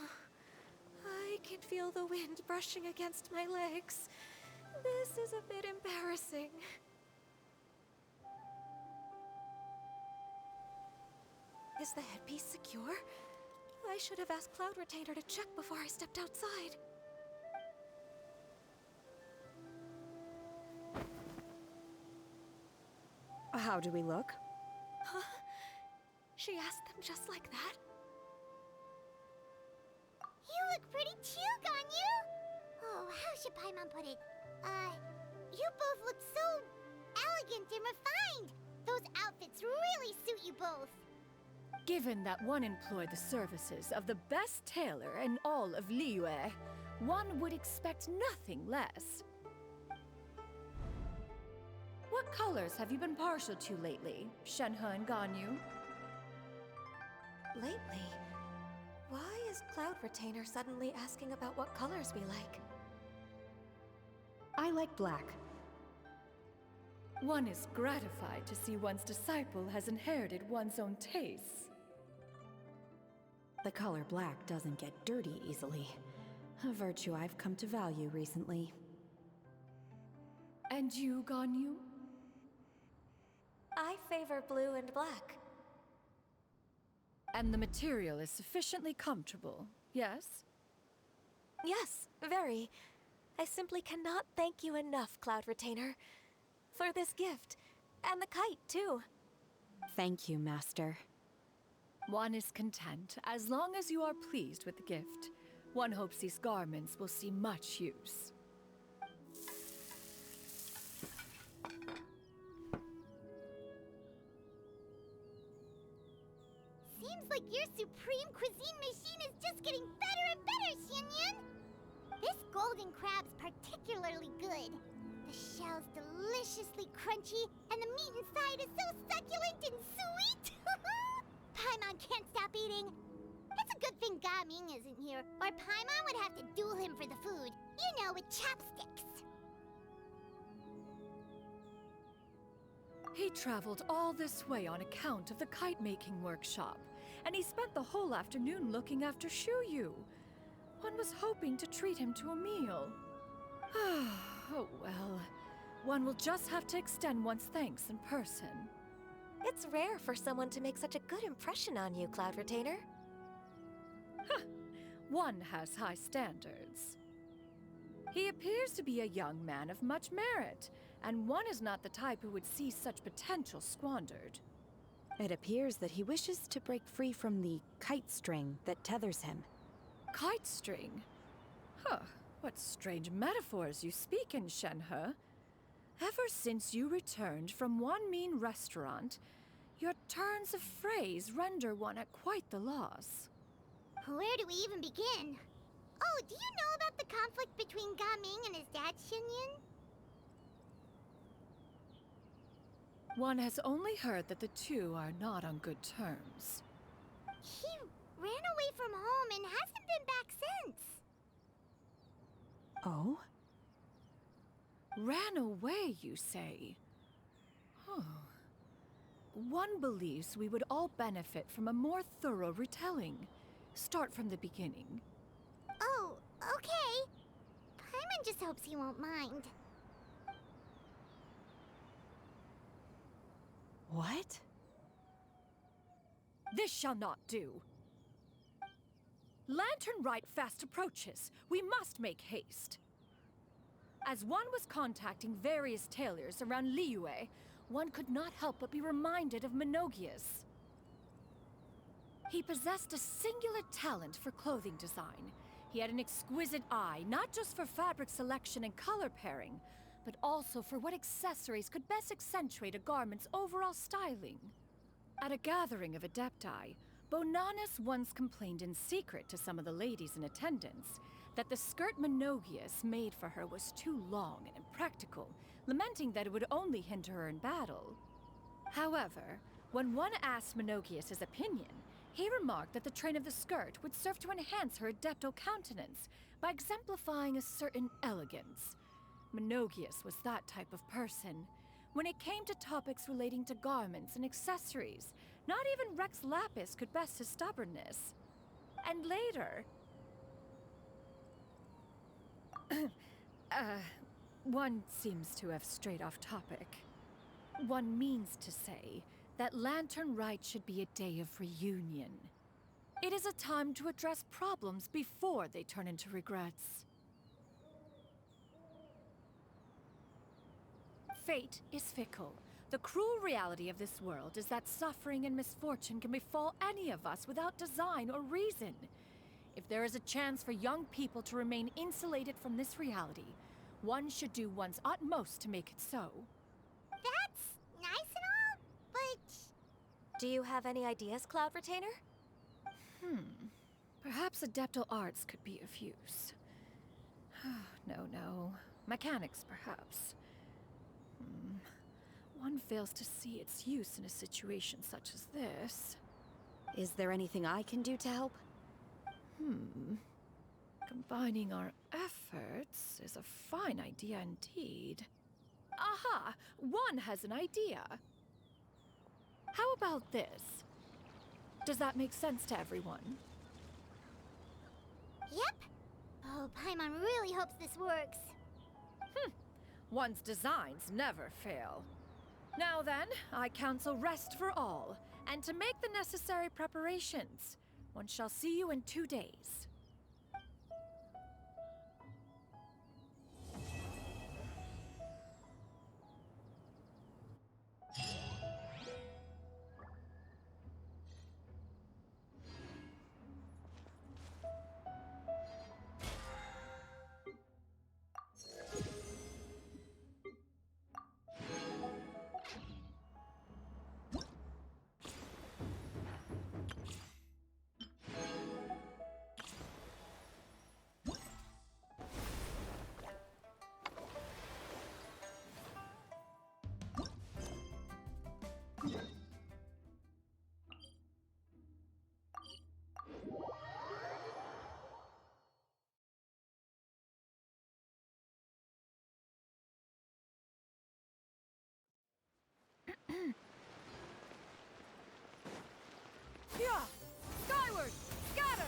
I can feel the wind brushing against my legs. This is a bit embarrassing. Is the headpiece secure? I should have asked Cloud Retainer to check before I stepped outside. How do we look? Huh? She asked them just like that? You look pretty too, Ganyu! Oh, how should Paimon put it? You both look so elegant and refined! Those outfits really suit you both! Given that one employed the services of the best tailor in all of Liyue, one would expect nothing less. What colors have you been partial to lately, Shenhe and Ganyu? Lately? Why is Cloud Retainer suddenly asking about what colors we like? I like black. One is gratified to see one's disciple has inherited one's own tastes. The color black doesn't get dirty easily. A virtue I've come to value recently. And you, Ganyu? I favor blue and black. And the material is sufficiently comfortable, yes? Yes, very. I simply cannot thank you enough, Cloud Retainer, for this gift. And the kite, too. Thank you, Master. One is content as long as you are pleased with the gift. One hopes these garments will see much use. Seems like your supreme cuisine machine is just getting better and better, Xinyun! This golden crab's particularly good. The shell's deliciously crunchy, and the meat inside is so succulent and sweet! Paimon can't stop eating. It's a good thing Gaming isn't here, or Paimon would have to duel him for the food. You know, with chopsticks. He traveled all this way on account of the kite-making workshop, and he spent the whole afternoon looking after Shuyu. One was hoping to treat him to a meal. Oh well. One will just have to extend one's thanks in person. It's rare for someone to make such a good impression on you, Cloud Retainer. One has high standards. He appears to be a young man of much merit, and one is not the type who would see such potential squandered. It appears that he wishes to break free from the kite string that tethers him. Kite string? Huh, what strange metaphors you speak in, Shenhe. Ever since you returned from one mean restaurant, Your turns of phrase render one at quite the loss. Where do we even begin? Oh, do you know about the conflict between Gaming and his dad, Xinyan? One has only heard that the two are not on good terms. He ran away from home and hasn't been back since. Oh? Ran away, you say? Oh. One believes we would all benefit from a more thorough retelling. Start from the beginning. Oh, okay. Paimon just hopes he won't mind. What? This shall not do. Lantern Rite fast approaches. We must make haste. As one was contacting various tailors around Liyue, one could not help but be reminded of Menogias. He possessed a singular talent for clothing design. He had an exquisite eye, not just for fabric selection and color pairing, but also for what accessories could best accentuate a garment's overall styling. At a gathering of Adepti, Bonanis once complained in secret to some of the ladies in attendance that the skirt Menogias made for her was too long and impractical, lamenting that it would only hinder her in battle. However, when one asked Menogias his opinion, he remarked that the train of the skirt would serve to enhance her adeptal countenance by exemplifying a certain elegance. Menogias was that type of person. When it came to topics relating to garments and accessories, not even Rex Lapis could best his stubbornness. And later... one seems to have strayed off topic. One means to say that Lantern Rite should be a day of reunion. It is a time to address problems before they turn into regrets. Fate is fickle. The cruel reality of this world is that suffering and misfortune can befall any of us without design or reason. If there is a chance for young people to remain insulated from this reality, one should do one's utmost to make it so. That's nice and all, but... Do you have any ideas, Cloud Retainer? Perhaps adeptal arts could be of use. No. Mechanics, perhaps. One fails to see its use in a situation such as this. Is there anything I can do to help? Combining our efforts is a fine idea indeed. Aha! One has an idea. How about this? Does that make sense to everyone? Yep. Oh, Paimon really hopes this works. One's designs never fail. Now then, I counsel rest for all, and to make the necessary preparations. One shall see you in 2 days. Yeah! Skyward! Scatter!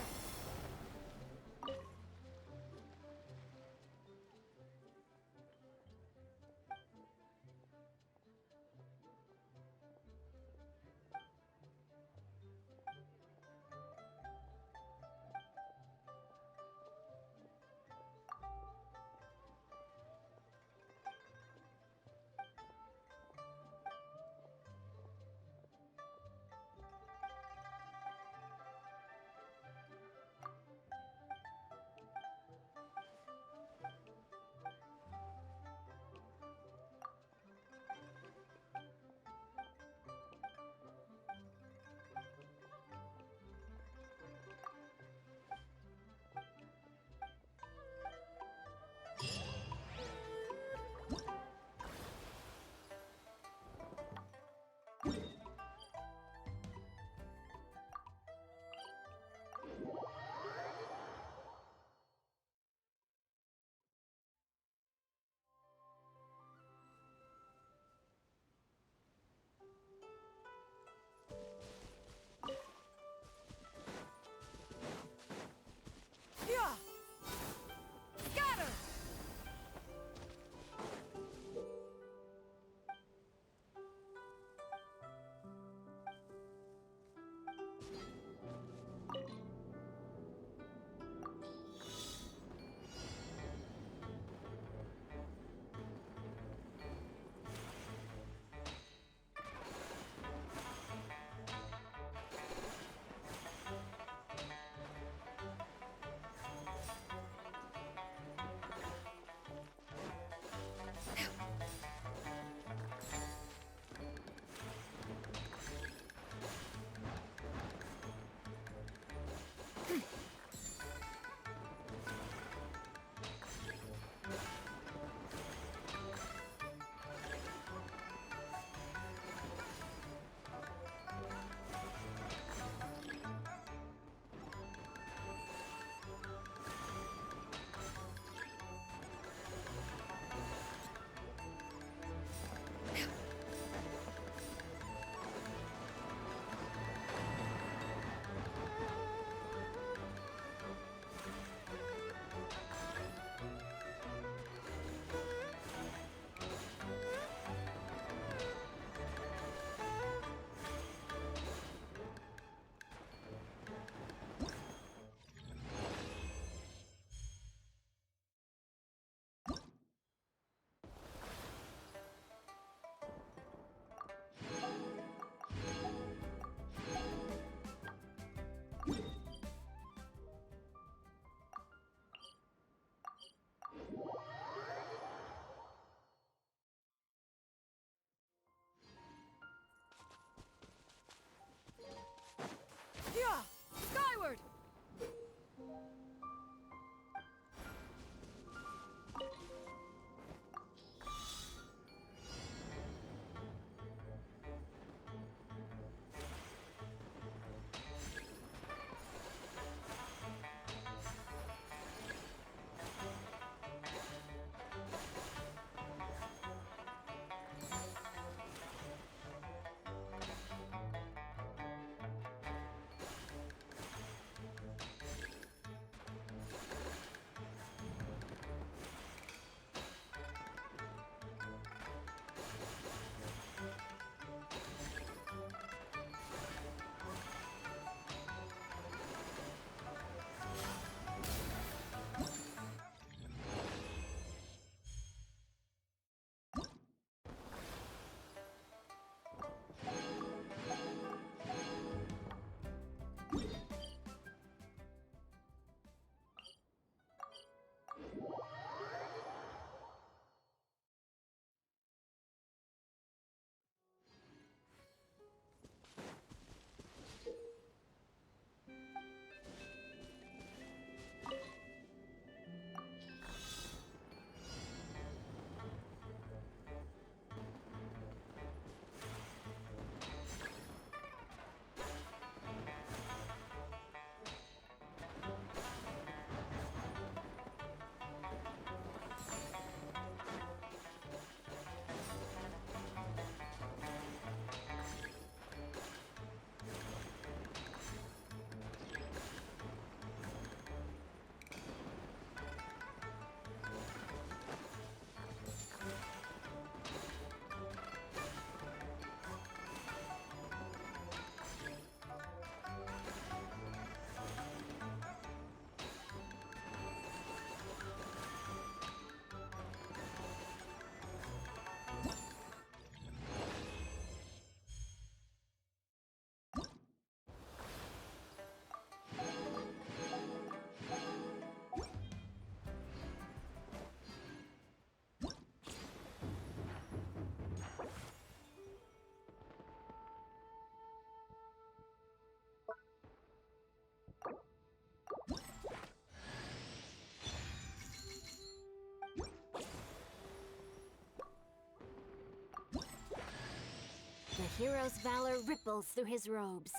hero's valor ripples through his robes.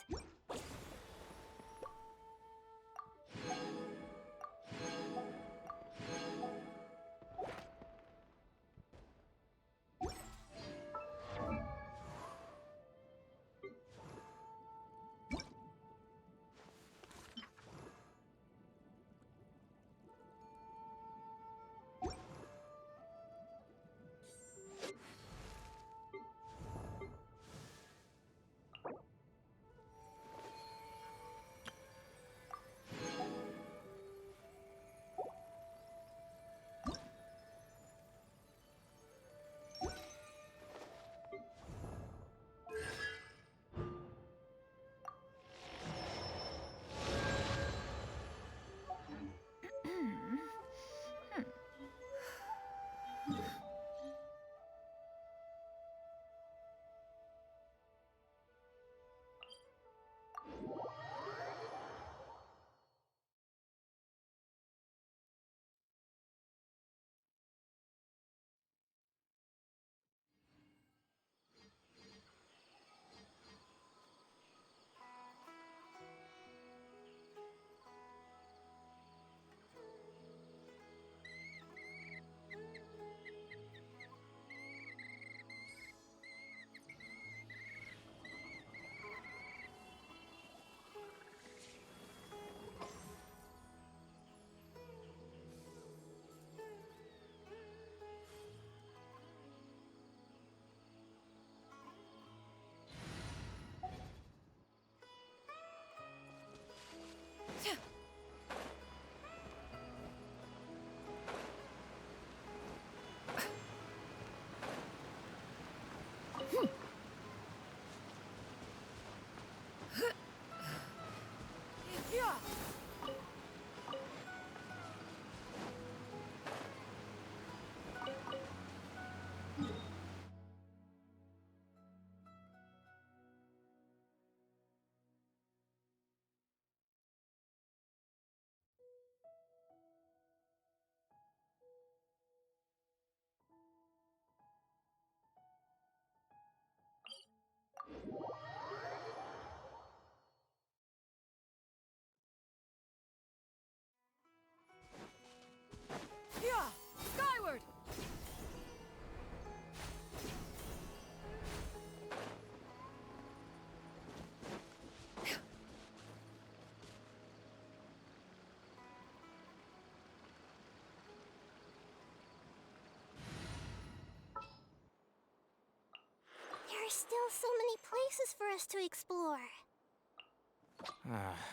Yeah! Skyward! There are still so many places for us to explore.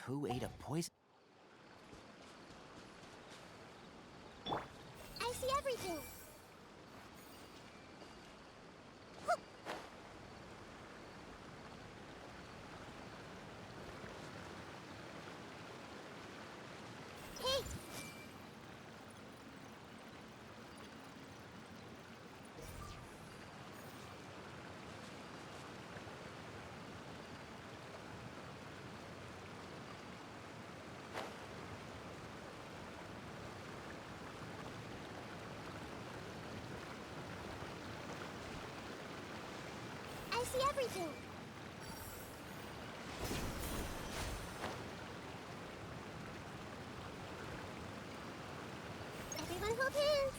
Who ate a poison? I see everything. Hey! I see everything. Everyone hold hands.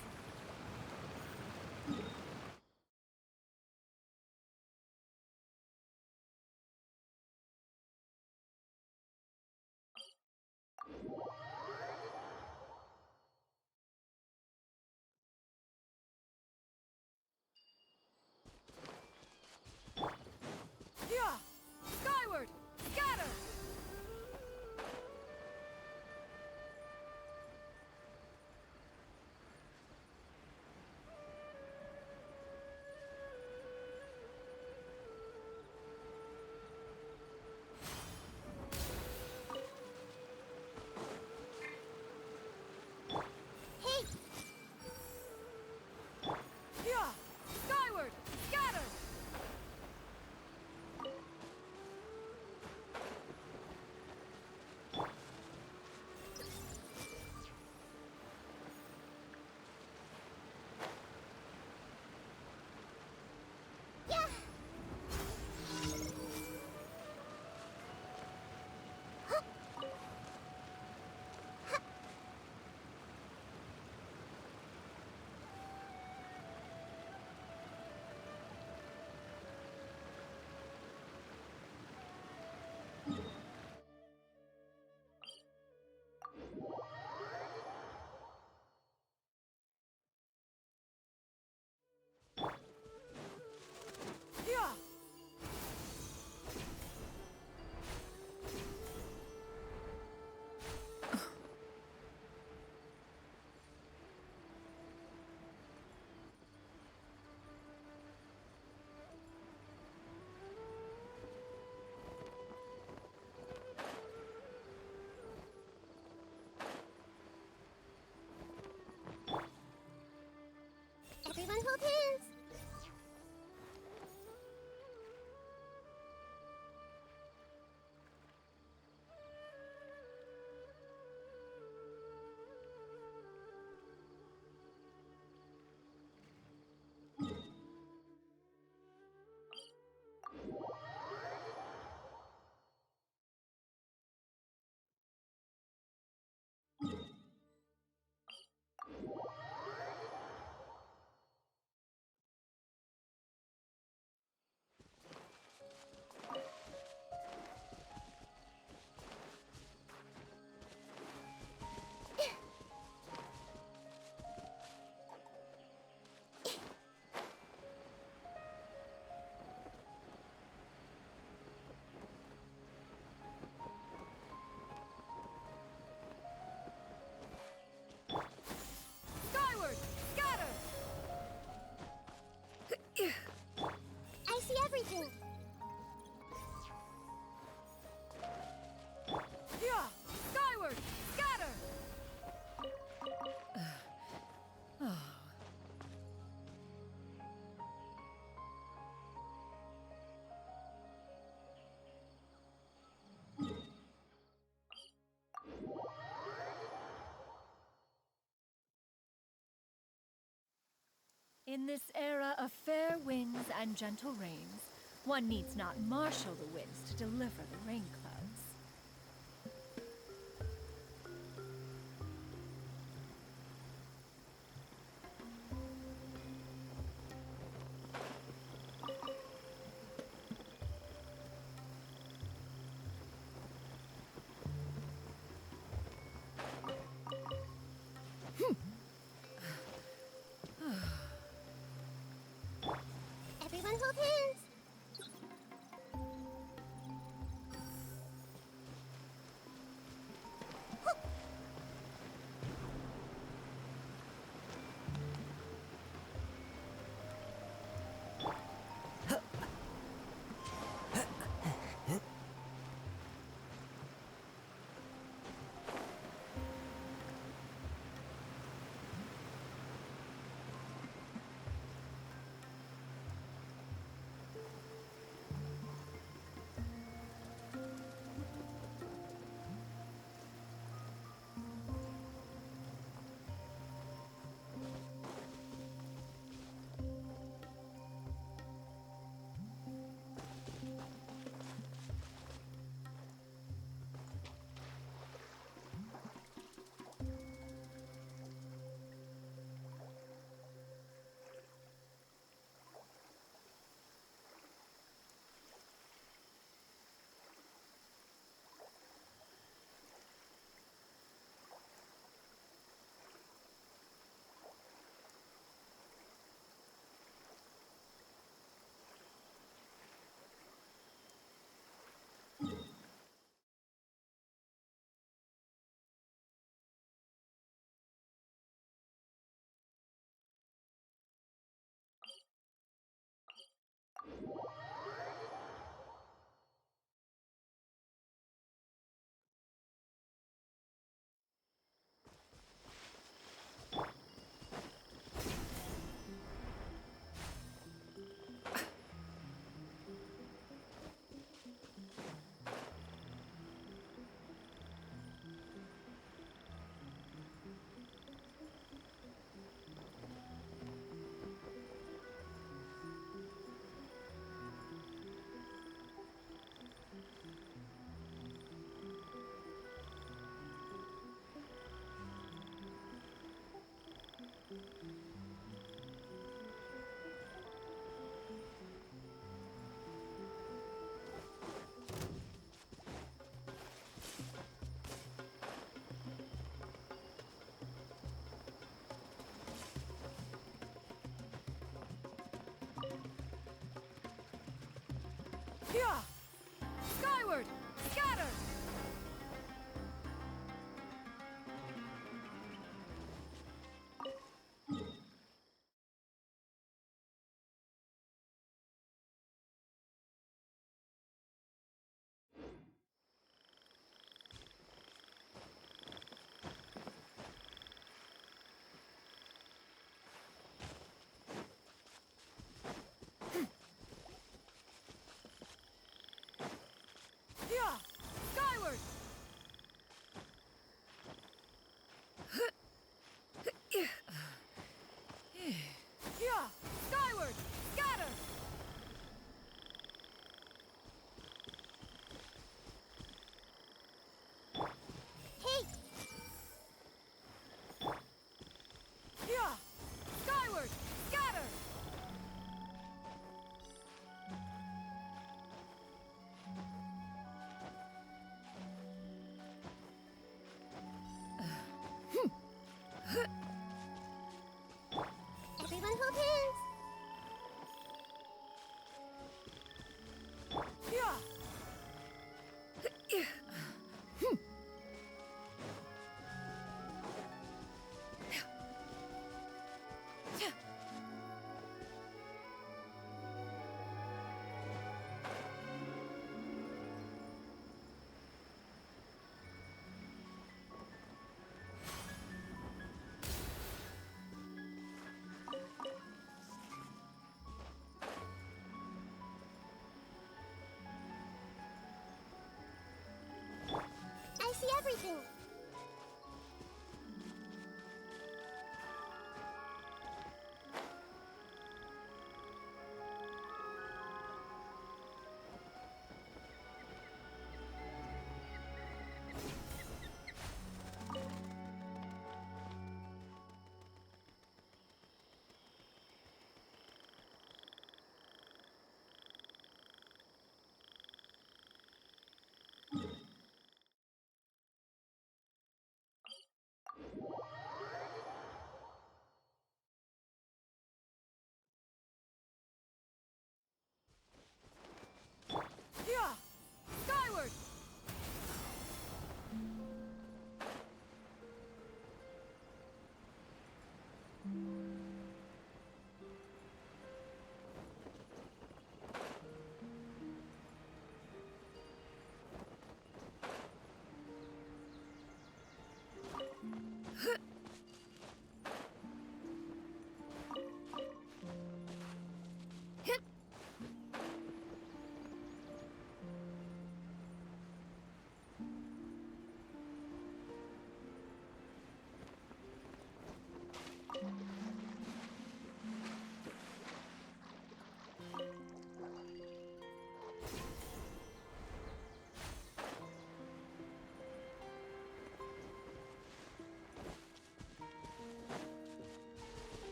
Yeah! Skyward! Scatter! In this era of fair winds and gentle rains, one needs not marshal the winds to deliver the rain clouds. Everyone hold hands. Yeah! Skyward! Scatter! Yeah! Skyward! Yeah! Skyward! Scatter! Hey, Yeah! Skyward! Scatter! everyone hold hands. Yeah! I see everything.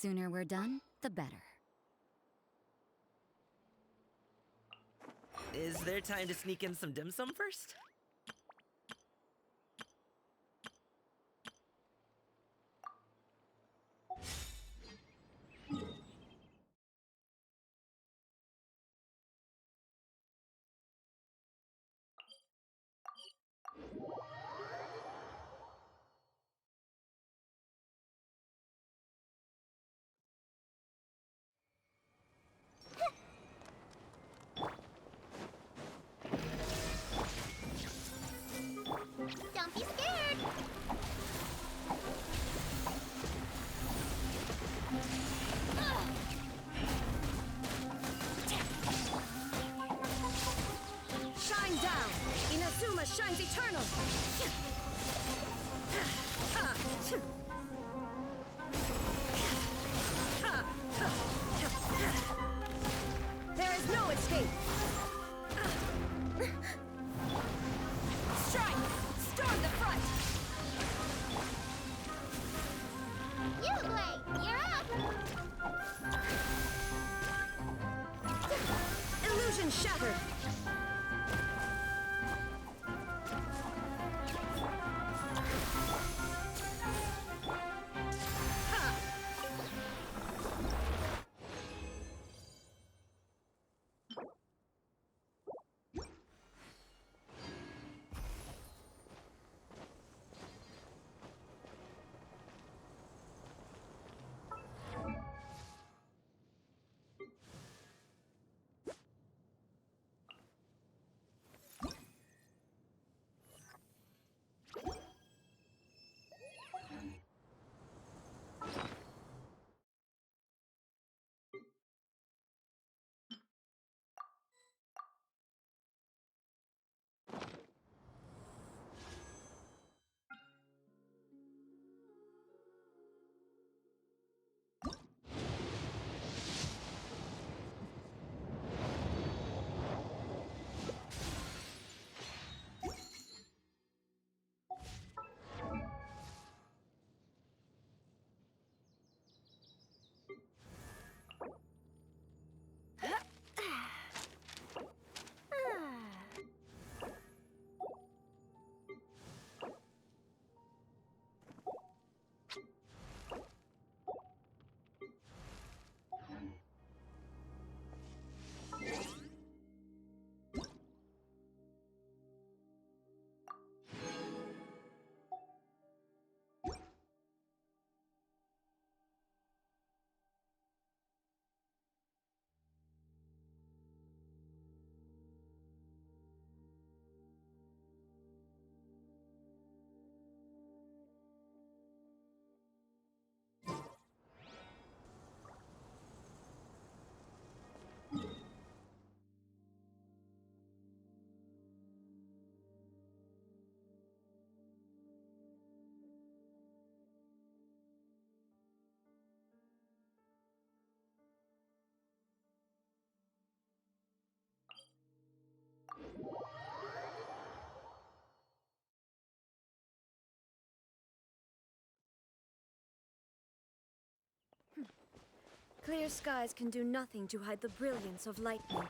Sooner we're done, the better. Is there time to sneak in some dim sum first? Don't be scared. Shine down! Inazuma shines eternal! There is no escape! Strike! Storm the front! You, Blade, you're up. Illusion shattered! Clear skies can do nothing to hide the brilliance of lightning.